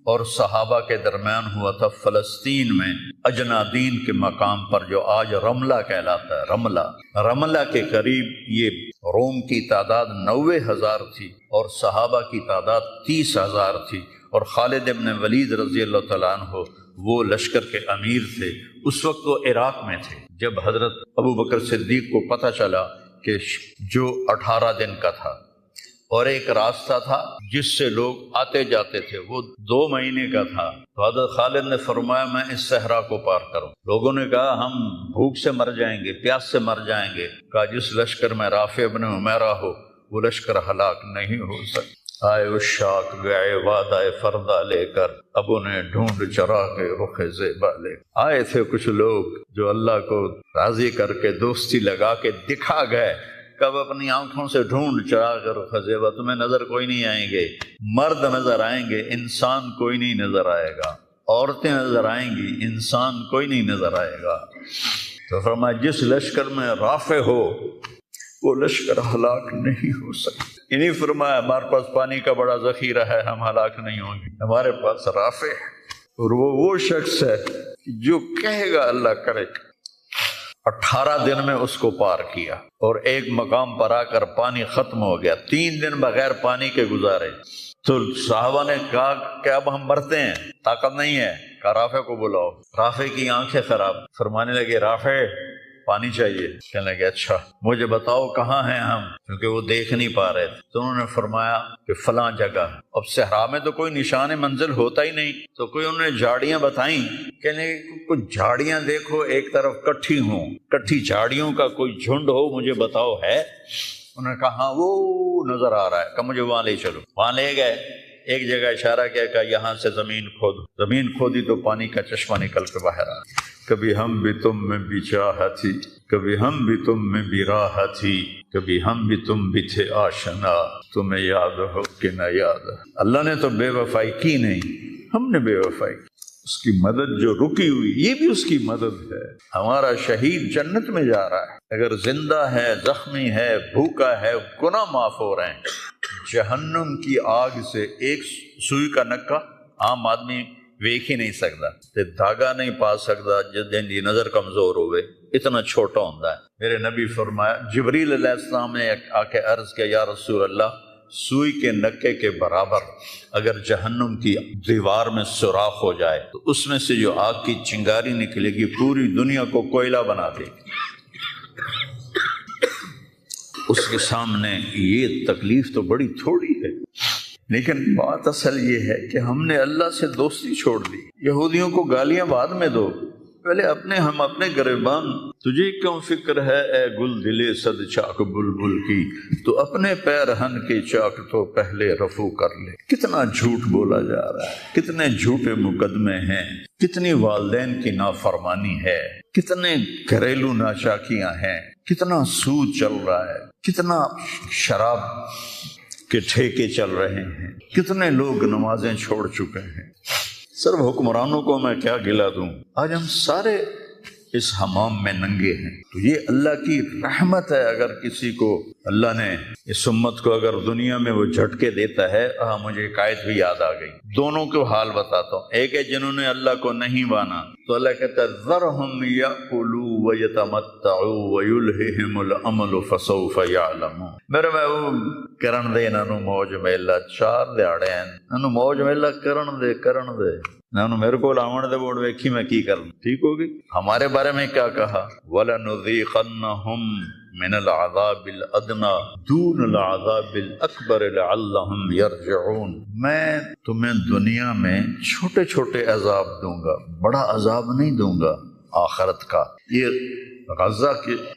اور صحابہ کے درمیان ہوا تھا فلسطین میں، اجنادین کے مقام پر جو آج رملہ کہلاتا ہے۔ رملہ کے قریب یہ روم کی تعداد 90,000 تھی اور صحابہ کی تعداد 30,000 تھی، اور خالد ابن ولید رضی اللہ تعالیٰ عنہ وہ لشکر کے امیر تھے۔ اس وقت وہ عراق میں تھے جب حضرت ابو بکر صدیق کو پتہ چلا کہ جو 18 دن کا تھا اور ایک راستہ تھا جس سے لوگ آتے جاتے تھے وہ 2 مہینے کا تھا، تو حضرت خالد نے فرمایا میں اس صحرا کو پار کروں۔ لوگوں نے کہا ہم بھوک سے مر جائیں گے، پیاس سے مر جائیں گے۔ کہا جس لشکر میں رافع ابن عمیرہ ہو وہ لشکر ہلاک نہیں ہو سکتا۔ آئے اشاق گئے وعدہ فردہ لے کر، اب انہیں ڈھونڈ چرا کے رخ زیبا لے۔ آئے تھے کچھ لوگ جو اللہ کو راضی کر کے دوستی لگا کے دکھا گئے، کب اپنی آنکھوں سے ڈھونڈ چرا کر خزیبہ، تمہیں نظر کوئی نہیں آئیں گے، مرد نظر آئیں گے، انسان کوئی نہیں نظر آئے گا، عورتیں نظر آئیں گی، انسان کوئی نہیں نظر آئے گا۔ تو فرمایا جس لشکر میں رافع ہو وہ لشکر ہلاک نہیں ہو سکتا۔ انہیں فرمایا ہمارے پاس پانی کا بڑا ذخیرہ ہے، ہم ہلاک نہیں ہوں گے، ہمارے پاس رافع ہے، اور وہ شخص ہے جو کہے گا اللہ کرے گا۔ 18 دن میں اس کو پار کیا، اور ایک مقام پر آ کر پانی ختم ہو گیا، 3 دن بغیر پانی کے گزارے۔ تو صحابہ نے کہا کہ اب ہم مرتے ہیں، طاقت نہیں ہے، کہا رافع کو بلاؤ۔ رافع کی آنکھیں خراب، فرمانے لگے رافع پانی چاہیے۔ کہنے لگے اچھا مجھے بتاؤ کہاں ہیں ہم، کیونکہ وہ دیکھ نہیں پا رہے تھے۔ تو انہوں نے فرمایا کہ فلاں جگہ۔ اب صحرا میں تو کوئی نشان منزل ہوتا ہی نہیں، تو کوئی انہوں نے جھاڑیاں بتائیں، کہنے کچھ جھاڑیاں دیکھو ایک طرف کٹھی ہوں، کٹھی جھاڑیوں کا کوئی جھنڈ ہو، مجھے بتاؤ ہے؟ انہوں نے کہا ہاں وہ نظر آ رہا ہے، کہ مجھے وہاں لے چلو۔ وہاں لے گئے، ایک جگہ اشارہ کیا کہ یہاں سے زمین کھود، زمین کھودی تو پانی کا چشمہ نکل کے باہر آ، کبھی ہم بھی تم میں بھی چاہ تھی، کبھی ہم بھی تم میں بھی راہ تھی، کبھی ہم بھی تم بھی تھے آشنا، تمہیں یاد ہو کہ نہ یاد۔ اللہ نے تو بے وفائی کی نہیں، ہم نے بے وفائی کی۔ اس کی مدد جو رکی ہوئی یہ بھی اس کی مدد ہے۔ ہمارا شہید جنت میں جا رہا ہے، اگر زندہ ہے، زخمی ہے، بھوکا ہے، گناہ معاف ہو رہے ہیں۔ جہنم کی آگ سے ایک سوئی کا نکا عام آدمی ویکھ ہی نہیں سکتا، تے دھاگا نہیں پا سکتا، جن کی نظر کمزور ہوئے، اتنا چھوٹا ہوتا ہے۔ میرے نبی فرمایا، جبریل علیہ السلام نے آ کے عرض کیا، یا رسول اللہ، سوئی کے نکے کے برابر اگر جہنم کی دیوار میں سوراخ ہو جائے تو اس میں سے جو آگ کی چنگاری نکلے گی پوری دنیا کو کوئلہ بنا دے گی۔ اس کے سامنے یہ تکلیف تو بڑی تھوڑی ہے، لیکن بات اصل یہ ہے کہ ہم نے اللہ سے دوستی چھوڑ دی۔ یہودیوں کو گالیاں بعد میں دو، پہلے ہم اپنے گریبان، تجھے کیوں فکر ہے اے گل دلے صد چاک بلبل کی، تو اپنے پیرہن کے چاک تو پہلے رفو کر لے۔ کتنا جھوٹ بولا جا رہا ہے، کتنے جھوٹے مقدمے ہیں، کتنی والدین کی نافرمانی ہے، کتنے گھریلو ناچاکیاں ہیں، کتنا سود چل رہا ہے، کتنا شراب کے ٹھیکے چل رہے ہیں، کتنے لوگ نمازیں چھوڑ چکے ہیں۔ صرف حکمرانوں کو میں کیا گلا دوں، آج ہم سارے اس حمام میں ننگے ہیں۔ تو یہ اللہ کی رحمت ہے، اگر کسی کو اللہ نے اس امت کو اگر دنیا میں وہ جھٹکے دیتا ہے۔ مجھے ایک آیت بھی یاد آ گئی، دونوں کو حال بتاتا ہوں۔ ایک ہے جنہوں نے اللہ کو نہیں مانا، تو اللہ کہتا ہے ذرہم یأکلوا ویتمتعوا ویلہہم الامل فسوف یعلمون۔ میرے محبوب کرن دے انہاں نوں موج میلا، 4 دیہاڑے ہیں انہاں نوں موج میلا کرن دے انہاں میرے کو آون دے، ووٹ ویکھی میں کی کروں، ٹھیک ہوگی۔ ہمارے بارے میں کیا کہا، وَلَنُذِيقَنَّهُمْ مِنَ الْعَذَابِ الْأَدْنَىٰ دُونَ الْعَذَابِ الْأَكْبَرِ لَعَلَّهُمْ يَرْجِعُونَ۔ میں تمہیں دنیا میں چھوٹے چھوٹے عذاب دوں گا، بڑا عذاب نہیں دوں گا آخرت کا۔ یہ غزہ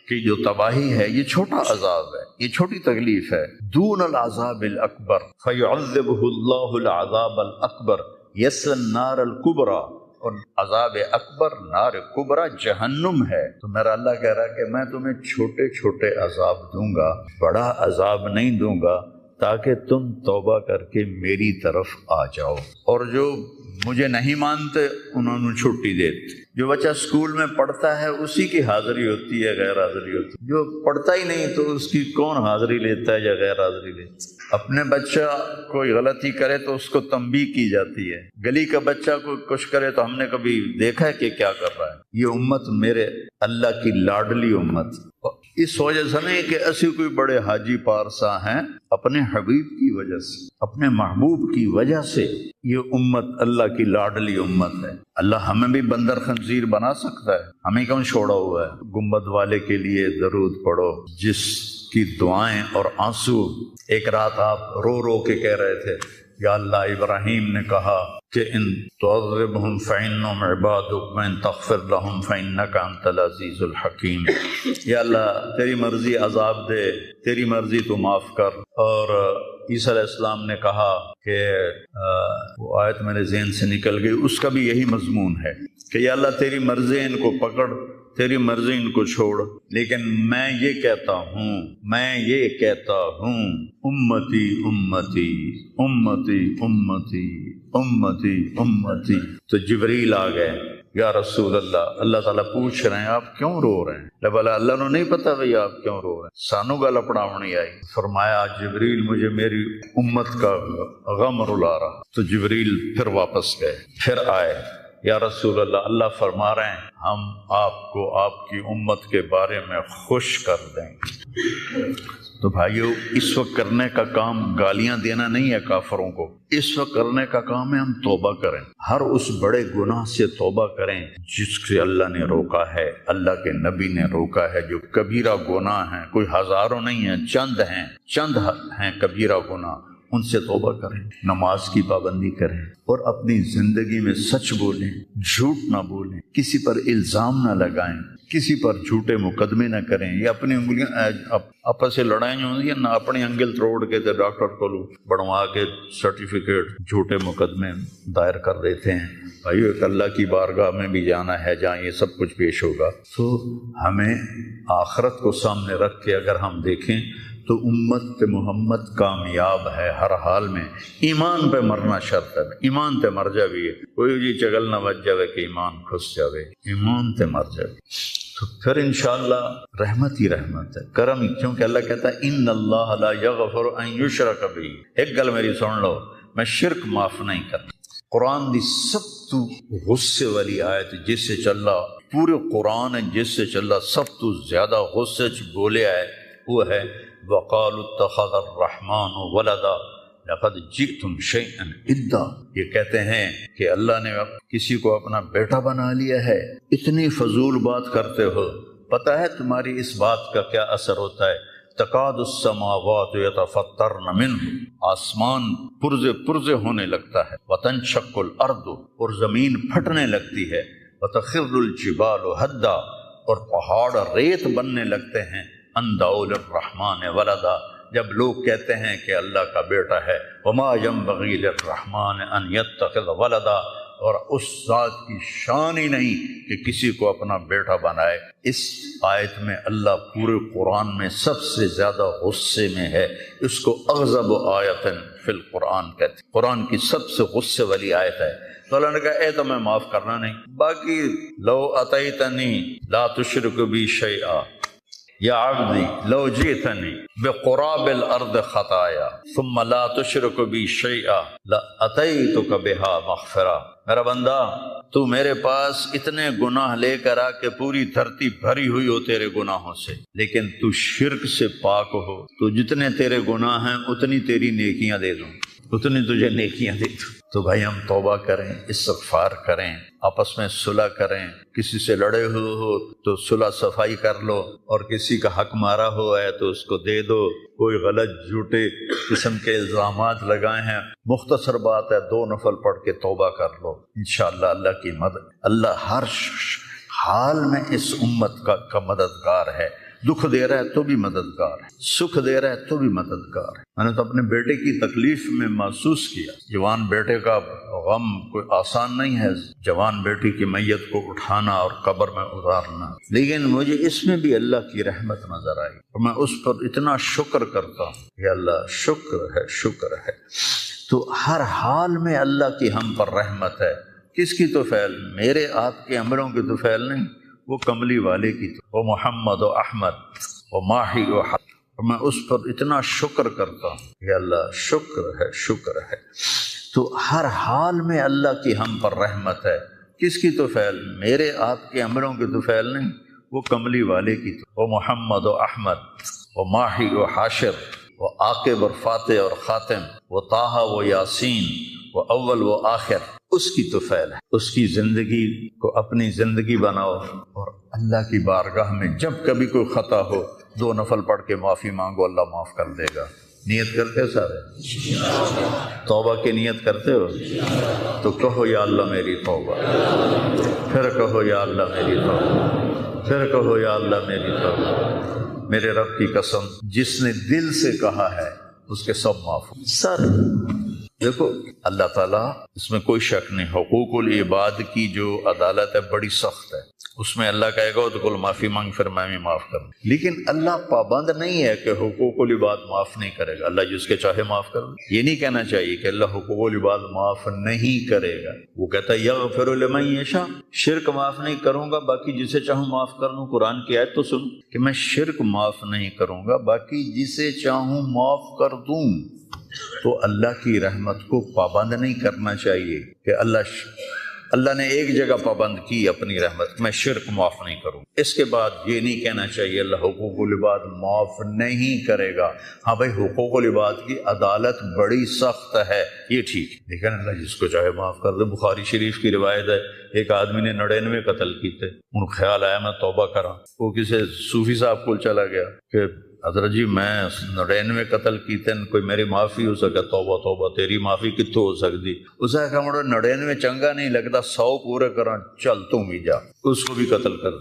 کی جو تباہی ہے یہ چھوٹا عذاب ہے، یہ چھوٹی تکلیف ہے۔ دون العذاب الاکبر فیعذبہ اللہ العذاب الاکبر یصلی النار الکبریٰ، اور عذاب اکبر نار کبریٰ جہنم ہے۔ تو میرا اللہ کہہ رہا ہے کہ میں تمہیں چھوٹے چھوٹے عذاب دوں گا، بڑا عذاب نہیں دوں گا، تاکہ تم توبہ کر کے میری طرف آ جاؤ۔ اور جو مجھے نہیں مانتے انہوں نے چھٹی دیتے۔ جو بچہ اسکول میں پڑھتا ہے اسی کی حاضری ہوتی ہے، غیر حاضری ہوتی ہے۔ جو پڑھتا ہی نہیں تو اس کی کون حاضری لیتا ہے یا غیر حاضری لیتا ہے۔ اپنے بچہ کوئی غلطی کرے تو اس کو تنبیہ کی جاتی ہے، گلی کا بچہ کوئی کچھ کرے تو ہم نے کبھی دیکھا ہے کہ کیا کر رہا ہے۔ یہ امت میرے اللہ کی لاڈلی امت، اس وجہ سے نہیں کہ اسی کوئی بڑے حاجی پارسا ہیں، اپنے حبیب کی وجہ سے، اپنے محبوب کی وجہ سے یہ امت اللہ کی لاڈلی امت ہے۔ اللہ ہمیں بھی بندر خنزیر بنا سکتا ہے، ہمیں کیوں چھوڑا ہوا ہے؟ گنبد والے کے لیے درود پڑھو، جس کی دعائیں اور آنسو ایک رات آپ رو رو کے کہہ رہے تھے، یا اللہ ابراہیم نے کہا کہ ان تعذبہم فإنہم عبادک وإن تغفر لہم فإنک انت العزیز الحکیم۔ یا اللہ تیری مرضی عذاب دے، تیری مرضی تو معاف کر۔ اور عیسیٰ علیہ السلام نے کہا کہ وہ آیت میرے ذہن سے نکل گئی، اس کا بھی یہی مضمون ہے کہ یا اللہ تیری مرضی ان کو پکڑ، تیری مرضی ان کو چھوڑ، لیکن میں یہ کہتا ہوں امتی امتی امتی امتی امتی امتی۔ تو جبریل آ گئے، یا رسول اللہ، اللہ تعالیٰ پوچھ رہے ہیں آپ کیوں رو رہے ہیں؟ بلا اللہ نے نہیں پتا بھئی آپ کیوں رو رہے ہیں، سانو گل اپناونی آئی۔ فرمایا جبریل مجھے میری امت کا غم رلا رہا۔ تو جبریل پھر واپس گئے، پھر آئے، یا رسول اللہ، اللہ فرما رہے ہیں ہم آپ کو آپ کی امت کے بارے میں خوش کر دیں گے۔ تو بھائیو، اس وقت کرنے کا کام گالیاں دینا نہیں ہے کافروں کو، اس وقت کرنے کا کام ہے ہم توبہ کریں، ہر اس بڑے گناہ سے توبہ کریں جس سے اللہ نے روکا ہے، اللہ کے نبی نے روکا ہے۔ جو کبیرہ گناہ ہیں، کوئی ہزاروں نہیں ہیں، چند ہیں کبیرہ گناہ، ان سے توبہ کریں، نماز کی پابندی کریں، اور اپنی زندگی میں سچ بولیں، جھوٹ نہ بولیں، کسی پر الزام نہ لگائیں، کسی پر جھوٹے مقدمے نہ کریں، یہ اپنی انگلیاں آپس سے لڑائیں ہوتی ہیں نہ، اپنی انگل توڑ کے تو ڈاکٹر کو بنوا کے سرٹیفکیٹ جھوٹے مقدمے دائر کر دیتے ہیں۔ بھائیو ایک اللہ کی بارگاہ میں بھی جانا ہے جہاں یہ سب کچھ پیش ہوگا، تو ہمیں آخرت کو سامنے رکھ کے اگر ہم دیکھیں تو امت محمد کامیاب ہے ہر حال میں۔ ایمان پہ مرنا شرط ہے، ایمان تے مر جاوی ہے، کوئی جی چگل نہ بچ جاوے کہ ایمان کھس جاوے، ایمان تے مر جاوے تو پھر انشاءاللہ رحمت ہی رحمت ہے، کرم ہی، کیونکہ اللہ کہتا ہے ان اللہ لا یغفر ان یشرک بہ۔ ایک گل میری سن لو، میں شرک معاف نہیں کرتا۔ قرآن دی سب تو غصے والی آیت جس سے چلا پورے قرآن جس سے چلا سب تو زیادہ غصے چ بولیا ہے وہ ہے وَقَالُوا اتَّخَذَ الرَّحْمَنُ وَلَدًا لَقَدْ جِئْتُمْ شَيْئًا إِدًّا۔ یہ کہتے ہیں کہ اللہ نے کسی کو اپنا بیٹا بنا لیا ہے، اتنی فضول بات کرتے ہو، پتہ ہے تمہاری اس بات کا کیا اثر ہوتا ہے؟ تَكَادُ السَّمَاوَاتُ يَتَفَطَّرْنَ مِنْهُ، آسمان پرزے پرزے ہونے لگتا ہے، وَتَنشَقُّ الْأَرْضُ، اور زمین پھٹنے لگتی ہے، وَتَخِرُّ الْجِبَالُ هَدًّا، اور پہاڑ ریت بننے لگتے ہیں، ان دعوا للرحمن ولدا، جب لوگ کہتے ہیں کہ اللہ کا بیٹا ہے، وما ينبغي للرحمن ان يتخذ ولدا، اور اس ذات کی شان ہی نہیں کہ کسی کو اپنا بیٹا بنائے۔ اس آیت میں اللہ پورے قرآن میں سب سے زیادہ غصے میں ہے، اس کو اغضب آیت فی القرآن کہتے ہیں، قرآن کی سب سے غصے والی آیت ہے۔ تو اللہ نے کہا اے تو میں معاف کرنا نہیں، باقی لو اتیتنی لا تشرک بی شیئا یا عبدی لو جئتنی بقراب الارض خطایا ثم لا تشرک بی شیئا لاتیتک بہا مغفرہ۔ میرا بندہ تو میرے پاس اتنے گناہ لے کر آ کے پوری دھرتی بھری ہوئی ہو تیرے گناہوں سے، لیکن تو شرک سے پاک ہو، تو جتنے تیرے گناہ ہیں اتنی تیری نیکیاں دے دوں، اتنی تجھے نیکیاں دے دوں۔ تو بھائی ہم توبہ کریں، استغفار کریں، آپس میں صلح کریں، کسی سے لڑے ہو تو صلح صفائی کر لو، اور کسی کا حق مارا ہوا ہے تو اس کو دے دو، کوئی غلط جھوٹے قسم کے الزامات لگائے ہیں، مختصر بات ہے 2 نفل پڑھ کے توبہ کر لو، انشاءاللہ اللہ کی مدد، اللہ ہر حال میں اس امت کا مددگار ہے، دکھ دے رہا ہے تو بھی مددگار ہے، سکھ دے رہا ہے تو بھی مددگار ہے۔ میں نے تو اپنے بیٹے کی تکلیف میں محسوس کیا، جوان بیٹے کا غم کوئی آسان نہیں ہے، جوان بیٹی کی میت کو اٹھانا اور قبر میں اتارنا، لیکن مجھے اس میں بھی اللہ کی رحمت نظر آئی، اور میں اس پر اتنا شکر کرتا ہوں کہ اللہ شکر ہے، شکر ہے۔ تو ہر حال میں اللہ کی ہم پر رحمت ہے، کس کی تو فعل؟ میرے آپ کے عملوں کی تو فعل نہیں، وہ کملی والے کی تو، وہ محمد و احمد و ماہی و حق، میں اس پر اتنا شکر کرتا ہوں کہ اللہ شکر ہے، شکر ہے۔ تو ہر حال میں اللہ کی ہم پر رحمت ہے، کس کی تو فعل؟ میرے آپ کے عملوں کی تو فعل نہیں، وہ کملی والے کی تو، وہ محمد و احمد و ماہی و حاشر و عاقب اور فاتح اور خاتم و طٰہٰ و یاسین و اول و آخر، اس کی تو فعل ہے۔ اس کی زندگی کو اپنی زندگی بناؤ، اور اللہ کی بارگاہ میں جب کبھی کوئی خطا ہو 2 نفل پڑھ کے معافی مانگو، اللہ معاف کر دے گا۔ نیت کرتے ہو سارے؟ توبہ کی نیت کرتے ہو؟ تو کہو یا اللہ میری توبہ، پھر کہو یا اللہ میری توبہ، پھر کہو یا اللہ میری توبہ۔ میرے رب کی قسم، جس نے دل سے کہا ہے اس کے سب معاف ہو۔ سر دیکھو اللہ تعالیٰ، اس میں کوئی شک نہیں، حقوق العباد کی جو عدالت ہے بڑی سخت ہے، اس میں اللہ کہے گا تو کل معافی مانگ، پھر میں بھی معاف کروں، لیکن اللہ پابند نہیں ہے کہ حقوق العباد معاف نہیں کرے گا، اللہ جس کے چاہے معاف کر دے۔ یہ نہیں کہنا چاہیے کہ اللہ حقوق العباد معاف نہیں کرے گا، وہ کہتا ہے یغفر لمن یشاء، شرک معاف نہیں کروں گا، باقی جسے چاہوں معاف کر دوں۔ قرآن کی آیت تو سن کہ میں شرک معاف نہیں کروں گا، باقی جسے چاہوں معاف کر دوں۔ تو اللہ کی رحمت کو پابند نہیں کرنا چاہیے کہ اللہ نے ایک جگہ پابند کی اپنی رحمت، میں شرک معاف نہیں کروں، اس کے بعد یہ نہیں کہنا چاہیے اللہ حقوق العباد معاف نہیں کرے گا۔ ہاں بھائی حقوق العباد کی عدالت بڑی سخت ہے، یہ ٹھیک، لیکن اللہ جس کو چاہے معاف کر دے۔ بخاری شریف کی روایت ہے، ایک آدمی نے 99 قتل کیتے، ان کو خیال آیا میں توبہ کراں، وہ کسی صوفی صاحب کو چلا گیا کہ حضرت جی میں 99 قتل کیتے، کوئی میری معافی ہو سکے؟ توبہ توبہ، تیری معافی کتوں ہو سکتی؟ اسے کہا مڑا 99 چنگا نہیں لگتا، 100 پورے کراں، چل تم ہی جا، اس کو بھی قتل کر۔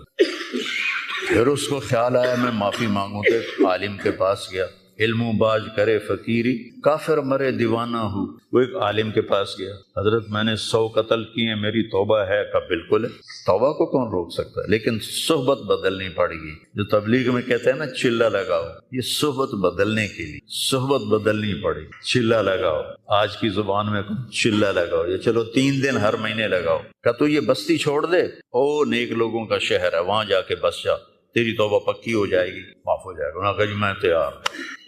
پھر اس کو خیال آیا میں معافی مانگوں تو ایک عالم کے پاس گیا، علم و باج کرے فقیری کافر مرے دیوانہ ہوں۔ وہ ایک عالم کے پاس گیا، حضرت میں نے 100 قتل کیے، میری توبہ ہے؟ کہا بالکل ہے، توبہ کو کون روک سکتا ہے، لیکن صحبت بدلنی پڑے گی۔ جو تبلیغ میں کہتے ہیں نا چلہ لگاؤ، یہ صحبت بدلنے کے لیے صحبت بدلنی پڑے گی۔ چلہ لگاؤ، آج کی زبان میں چلہ لگاؤ، یہ چلو 3 دن ہر مہینے لگاؤ۔ کہا تو یہ بستی چھوڑ دے، او نیک لوگوں کا شہر ہے، وہاں جا کے بس جا، تیری توبہ پکی ہو جائے گی، معاف ہو جائے گا۔ انہوں نے کہا جی میں تیار۔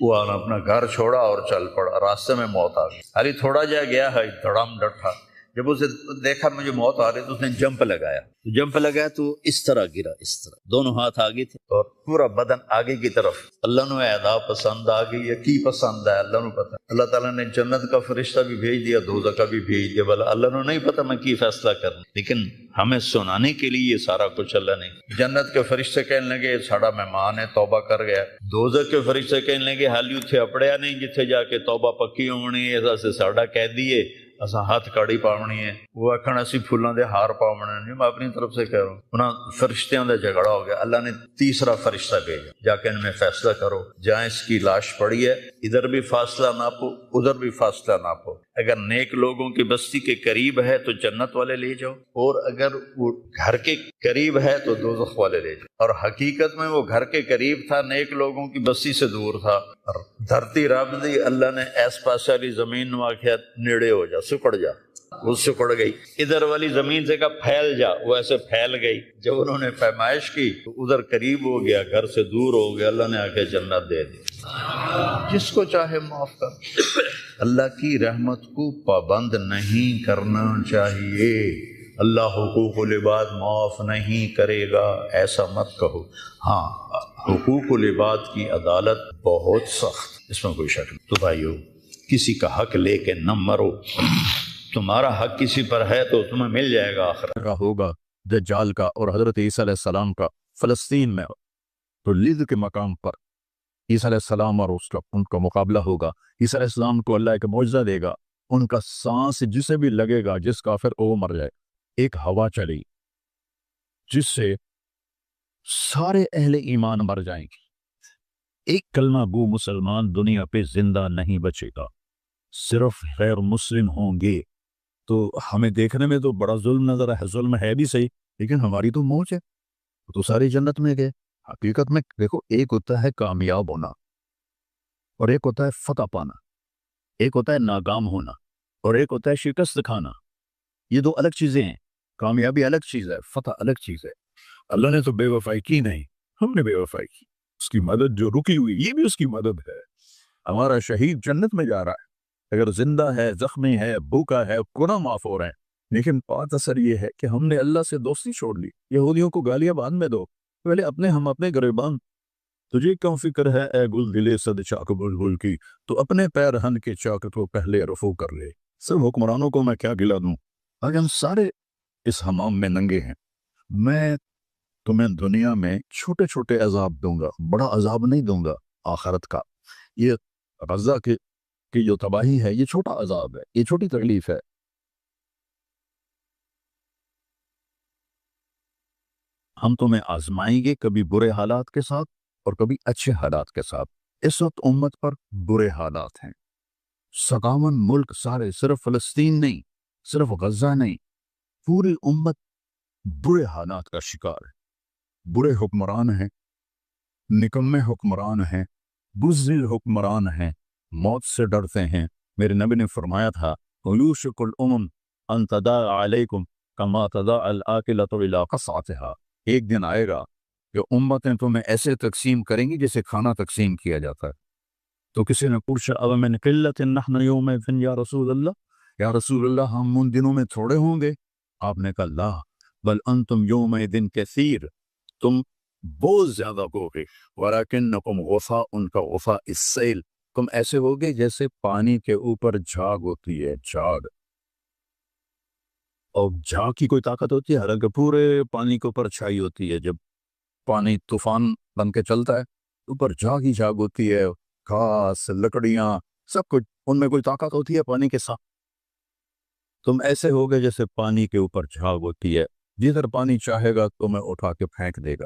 وہ اپنا گھر چھوڑا اور چل پڑا، راستے میں موت آ گئی۔ ارے تھوڑا جا گیا ہے، دھڑام ڈٹھا، جب اسے دیکھا مجھے موت آ رہی تو اس نے جمپ لگایا، جمپ لگایا تو اس طرح گرا، اس طرح دونوں ہاتھ آگے تھے اور پورا بدن آگے کی طرف۔ اللہ نے ادا پسند آ گئی یا کی پسند ہے اللہ نے پتا۔ اللہ تعالیٰ نے جنت کا فرشتہ بھی بھیج دیا، دوزخ کا بھی بھیج دیا، بلا اللہ نے نہیں پتا میں کی فیصلہ کرنا، لیکن ہمیں سنانے کے لیے یہ سارا کچھ اللہ نے۔ جنت کے فرشتے کہنے لگے ساڑا مہمان ہے، توبہ کر گیا۔ دوزخ کے فرشتے کہنے لگے حالی اتھے اپڑیا نہیں جتھے جا کے توبہ پکی ہونی ہے، ایسا سے ساڑا کہہ دیے اسا ہاتھ کاڑی پاونی ہے، وہ آکھن اسی پھولاں دے ہار پاونے نہیں، میں اپنی طرف سے کہہ رہا ہوں۔ انہاں فرشتیاں دا جھگڑا ہو گیا، اللہ نے تیسرا فرشتہ بھیجا، جا کے ان میں فیصلہ کرو، جہاں اس کی لاش پڑی ہے ادھر بھی فاصلہ ناپو ادھر بھی فاصلہ ناپو، اگر نیک لوگوں کی بستی کے قریب ہے تو جنت والے لے جاؤ، اور اگر وہ گھر کے قریب ہے تو دوزخ والے لے جاؤ۔ اور حقیقت میں وہ گھر کے قریب تھا، نیک لوگوں کی بستی سے دور تھا۔ اور دھرتی رب دی، اللہ نے ایس پاس والی زمین نو آخیا نیڑے ہو جا، سکڑ جا، وہ سکڑ گئی۔ ادھر والی زمین سے کہا پھیل جا، وہ ایسے پھیل گئی۔ جب انہوں نے پیمائش کی تو ادھر قریب ہو گیا، گھر سے دور ہو گیا، اللہ نے آ کے جنت دے دی، جس کو چاہے معاف کر۔ اللہ کی رحمت کو پابند نہیں کرنا چاہیے، اللہ حقوق العباد معاف نہیں کرے گا ایسا مت کہو۔ ہاں حقوق العباد کی عدالت بہت سخت، اس میں کوئی شک نہیں۔ تو بھائیو کسی کا حق لے کے نہ مرو، تمہارا حق کسی پر ہے تو تمہیں مل جائے گا آخرت کا ہوگا دجال کا اور حضرت عیسیٰ علیہ السلام کا فلسطین میں تو لد کے مقام پر عیسیٰ علیہ السلام اور اس کا ان کا مقابلہ ہوگا۔ عیسیٰ علیہ السلام کو اللہ ایک معجزہ دے گا، ان کا سانس جسے بھی لگے گا، جس کافر وہ مر جائے، ایک ہوا چلی جس سے سارے اہل ایمان مر جائیں گے، ایک کلمہ گو مسلمان دنیا پہ زندہ نہیں بچے گا، صرف غیر مسلم ہوں گے۔ تو ہمیں دیکھنے میں تو بڑا ظلم نظر ہے، ظلم ہے بھی صحیح، لیکن ہماری تو موج ہے، تو ساری جنت میں گئے۔ حقیقت میں دیکھو، ایک ہوتا ہے کامیاب ہونا اور ایک ہوتا ہے فتح پانا، ایک ہوتا ہے ناکام ہونا اور ایک ہوتا ہے شکست کھانا۔ یہ دو الگ چیزیں ہیں، کامیابی الگ چیز ہے، فتح الگ چیز ہے۔ اللہ نے تو بے وفائی کی نہیں، ہم نے بے وفائی کی، اس کی مدد جو رکی ہوئی یہ بھی اس کی مدد ہے۔ ہمارا شہید جنت میں جا رہا ہے، اگر زندہ ہے، زخمی ہے، بھوکا ہے، گناہ معاف ہو رہے ہیں، لیکن بات اثر یہ ہے کہ ہم نے اللہ سے دوستی چھوڑ لی۔ یہودیوں کو گالیاں بعد میں دو، پہلے ہم اپنے گریبان۔ تجھے کیوں فکر ہے اے گل دلے صد چاک بلبل کی، تو اپنے پیرہن کے چاک کو پہلے رفو کر لے۔ سب حکمرانوں کو میں کیا گلا دوں، آج ہم سارے اس حمام میں ننگے ہیں۔ میں تمہیں دنیا میں چھوٹے چھوٹے عذاب دوں گا، بڑا عذاب نہیں دوں گا آخرت کا۔ یہ غزہ کی جو تباہی ہے یہ چھوٹا عذاب ہے، یہ چھوٹی تکلیف ہے۔ ہم تمہیں آزمائیں گے، کبھی برے حالات کے ساتھ اور کبھی اچھے حالات کے ساتھ۔ اس وقت امت پر برے حالات ہیں، 57 ملک سارے، صرف فلسطین نہیں، صرف غزہ نہیں، پوری امت برے حالات کا شکار ہے۔ برے حکمران ہیں، نکمے حکمران ہیں، بزدل حکمران ہیں، موت سے ڈرتے ہیں۔ میرے نبی نے فرمایا تھا یوشک الامم ان تداعی علیکم کما تداعی الاکلۃ الی قصعتها، ایک دن آئے گا کہ امتیں تمہیں ایسے تقسیم کریں گی جیسے کھانا تقسیم کیا جاتا ہے۔ تو کسی نے پوچھا اب من قلت نحن یومئذ یا رسول اللہ، یا رسول اللہ ہم ان دنوں میں تھوڑے ہوں گے؟ آپ نے کہا لا بل انتم یومئذ کثیر، تم بہت زیادہ ہوگے، ولیکنکم غثاء، ان کا غثاء السیل، تم ایسے ہوگے جیسے پانی کے اوپر جھاگ ہوتی ہے، جھاگ۔ اور جھاگ کی کوئی طاقت ہوتی ہے؟ حالانکہ پورے پانی کے اوپر چھائی ہوتی ہے، جب پانی طوفان بن کے چلتا ہے اوپر جھاگ ہی جھاگ ہوتی ہے، گھاس، لکڑیاں، سب کچھ، ان میں کوئی طاقت ہوتی ہے پانی کے ساتھ؟ تم ایسے ہوگے جیسے پانی کے اوپر جھاگ ہوتی ہے، جدھر پانی چاہے گا تمہیں اٹھا کے پھینک دے گا۔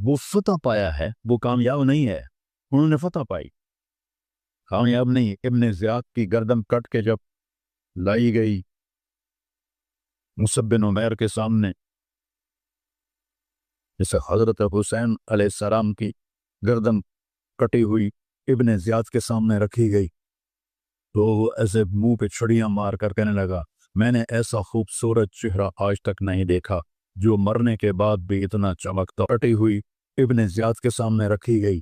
وہ فتح پایا ہے، وہ کامیاب نہیں ہے۔ انہوں نے فتح پائی، کامیاب نہیں۔ ابن زیاد کی گردن کٹ کے جب لائی گئی مصعب بن عمیر کے سامنے، جیسے حضرت حسین علیہ السلام کی گردن کٹی ہوئی ابن زیاد کے سامنے رکھی گئی، تو وہ ایسے منہ پہ چھڑیاں مار کر کہنے لگا میں نے ایسا خوبصورت چہرہ آج تک نہیں دیکھا جو مرنے کے بعد بھی اتنا چمکتا۔ کٹی ہوئی ابن زیاد کے سامنے رکھی گئی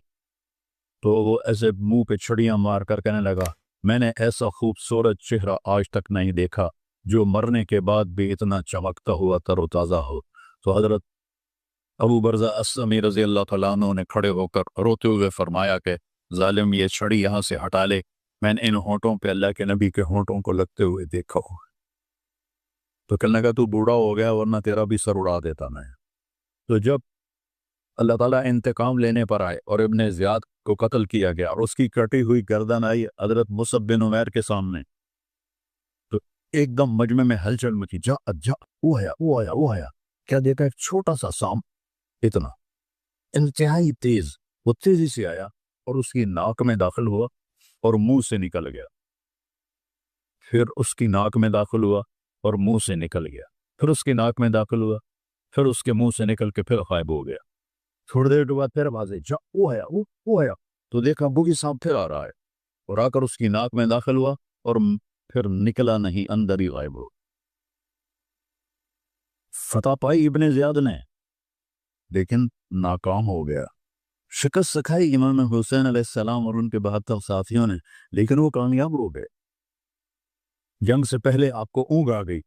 تو وہ ایسے منہ پہ چھڑیاں مار کر کہنے لگا میں نے ایسا خوبصورت چہرہ آج تک نہیں دیکھا جو مرنے کے بعد بھی اتنا چمکتا ہوا تر و تازہ ہو۔ تو حضرت ابو برزہ اسلمی رضی اللہ تعالیٰ عنہ نے کھڑے ہو کر روتے ہوئے فرمایا کہ ظالم یہ چھڑی یہاں سے ہٹا لے، میں نے ان ہونٹوں پہ اللہ کے نبی کے ہونٹوں کو لگتے ہوئے دیکھا ہو۔ تو کہنے لگا تو بوڑھا ہو گیا ورنہ تیرا بھی سر اڑا دیتا میں۔ تو جب اللہ تعالیٰ انتقام لینے پر آئے اور ابن زیاد کو قتل کیا گیا اور اس کی کٹی ہوئی گردن آئی حضرت مصعب بن عمیر کے سامنے، تو ایک دم مجمع میں ہلچل مچی، جا جا وہ آیا وہ آیا وہ آیا۔ کیا دیکھا؟ ایک چھوٹا سا سام، اتنا انتہائی تیز، وہ تیزی سے آیا اور اس کی ناک میں داخل ہوا اور منہ سے نکل گیا، پھر اس کی ناک میں داخل ہوا اور منہ سے نکل گیا، پھر اس کی ناک میں داخل ہوا، پھر اس کے منہ سے نکل کے پھر غائب ہو گیا۔ تھوڑی دیر کے بعد پھر آوازیں، جا وہ آیا وہ آیا۔ تو دیکھا بوگی سانپ پھر آ رہا ہے اور آ کر اس کی ناک میں داخل ہوا اور پھر نکلا نہیں، اندر ہی غائب ہو۔ فتح پائی ابن زیاد نے لیکن ناکام ہو گیا۔ شکست سکھائی امام حسین علیہ السلام اور ان کے 72 ساتھیوں نے، لیکن وہ کامیاب ہو گئے۔ جنگ سے پہلے آپ کو اونگ آ گئی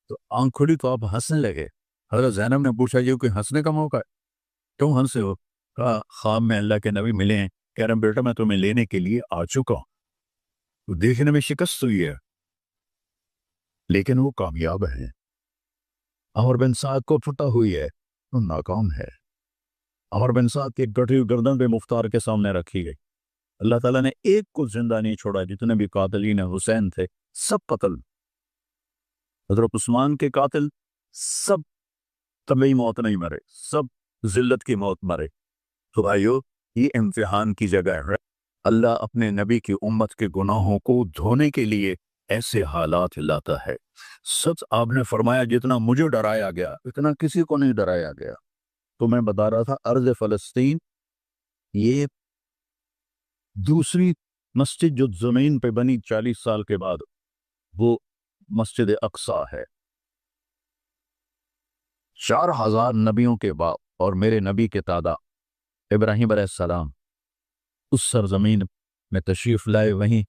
تو آنکھ کھلی تو آپ ہنسنے لگے۔ حضرت زینب نے پوچھا یہ کوئی ہنسنے کا موقع ہے، کیوں ہنسے ہو؟ کہا خواب میں اللہ کے نبی ملے ہیں، کہہ رہے ہیں بیٹا میں تمہیں لینے کے لیے آ چکا ہوں۔ تو دیکھنے میں شکست ہوئی ہے لیکن وہ کامیاب ہیں۔ عمر بن سعد کو فتح ہوئی ہے، وہ ناکام ہے۔ عمر بن سعد کی کٹی ہوئی گردن پہ مختار کے سامنے رکھی گئی۔ اللہ تعالیٰ نے ایک کو زندہ نہیں چھوڑا، جتنے بھی قاتلین حسین تھے سب قتل۔ حضرت عثمان کے قاتل سب طبعی موت نہیں مرے، سب ذلت کی موت مرے۔ تو بھائیو یہ امتحان کی جگہ ہے۔ اللہ اپنے نبی کی امت کے گناہوں کو دھونے کے لیے ایسے حالات لاتا ہے۔ سچ آپ نے فرمایا جتنا مجھے ڈرایا گیا اتنا کسی کو نہیں ڈرایا گیا۔ تو میں بتا رہا تھا ارض فلسطین یہ دوسری مسجد جو زمین پہ بنی 40 سال کے بعد، وہ مسجد اقصی ہے۔ 4000 نبیوں کے بعد اور میرے نبی کے دادا ابراہیم علیہ السلام اس سرزمین میں تشریف لائے، وہیں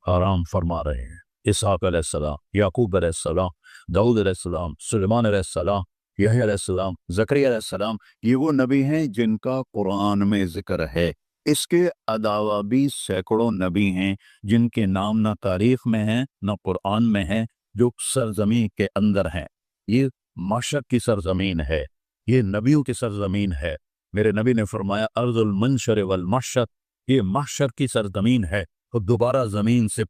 آرام فرما رہے ہیں۔ اسحاق علیہ السلام، یعقوب علیہ السلام، داؤد علیہ السلام، سلیمان علیہ السلام، یحییٰ علیہ السلام، زکریا علیہ السلام، یہ وہ نبی ہیں جن کا قرآن میں ذکر ہے۔ اس کے علاوہ بھی سینکڑوں نبی ہیں جن کے نام نہ تاریخ میں ہیں نہ قرآن میں ہیں، جو سرزمین کے اندر ہیں۔ یہ مشرق کی سرزمین ہے، یہ نبیوں کی سرزمین ہے۔ میرے نبی نے فرمایا ارض المنشر والمشرق، یہ محشر کی سرزمین ہے اور دوبارہ زمین سے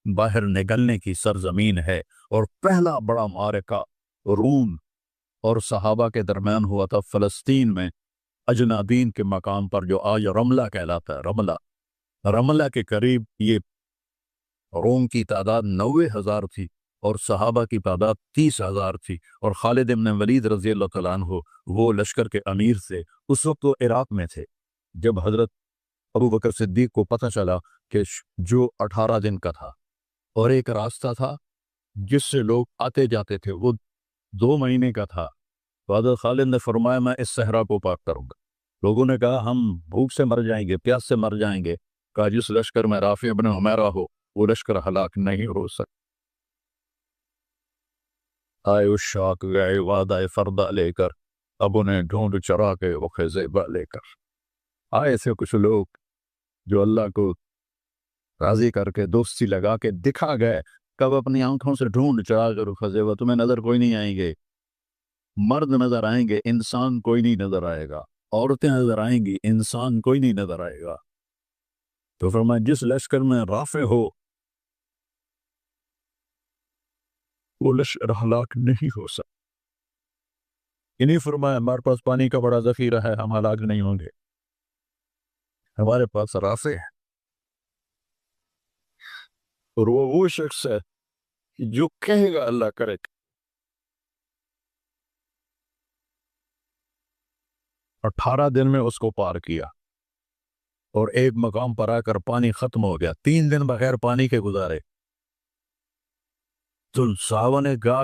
باہر نکلنے کی سرزمین ہے۔ اور پہلا بڑا معرکہ روم اور صحابہ کے درمیان ہوا تھا فلسطین میں، اجنادین کے مقام پر جو آج رملہ کہلاتا ہے۔ رملہ کے قریب یہ روم کی تعداد 90,000 تھی اور صحابہ کی تعداد 30,000 تھی، اور خالد بن ولید رضی اللہ تعالیٰ عنہ وہ لشکر کے امیر تھے۔ اس وقت وہ عراق میں تھے جب حضرت ابو بکر صدیق کو پتہ چلا کہ جو 18 دن کا تھا اور ایک راستہ تھا جس سے لوگ آتے جاتے تھے وہ 2 مہینے کا تھا، تو حضرت خالد نے فرمایا میں اس صحرا کو پاک کروں گا۔ لوگوں نے کہا ہم بھوک سے مر جائیں گے، پیاس سے مر جائیں گے۔ کہا جس لشکر میں رافع بن حمیرہ ہو وہ لشکر ہلاک نہیں ہو سکتا۔ آئے اشاق گئے وعدہ فردہ لے کر، اب انہیں ڈھونڈ چرا کے وہ خزیبہ لے کر آئے تھے کچھ لوگ جو اللہ کو راضی کر کے دوستی لگا کے دکھا گئے، کب اپنی آنکھوں سے ڈھونڈ چرا کر خزیبہ، تمہیں نظر کوئی نہیں آئیں گے، مرد نظر آئیں گے، انسان کوئی نہیں نظر آئے گا، عورتیں نظر آئیں گی، انسان کوئی نہیں نظر آئے گا۔ تو فرمایا جس لشکر میں رافع ہو وہ لشکر ہلاک نہیں ہو سکتا۔ انہیں فرمایا ہمارے پاس پانی کا بڑا ذخیرہ ہے، ہم ہلاک نہیں ہوں گے، ہمارے پاس رافع ہے، اور وہ شخص ہے جو کہے گا اللہ کرے گا۔ 18 دن میں اس کو پار کیا، اور ایک مقام پر آ کر پانی ختم ہو گیا، 3 دن بغیر پانی کے گزارے۔ تو صحابہ نے کہا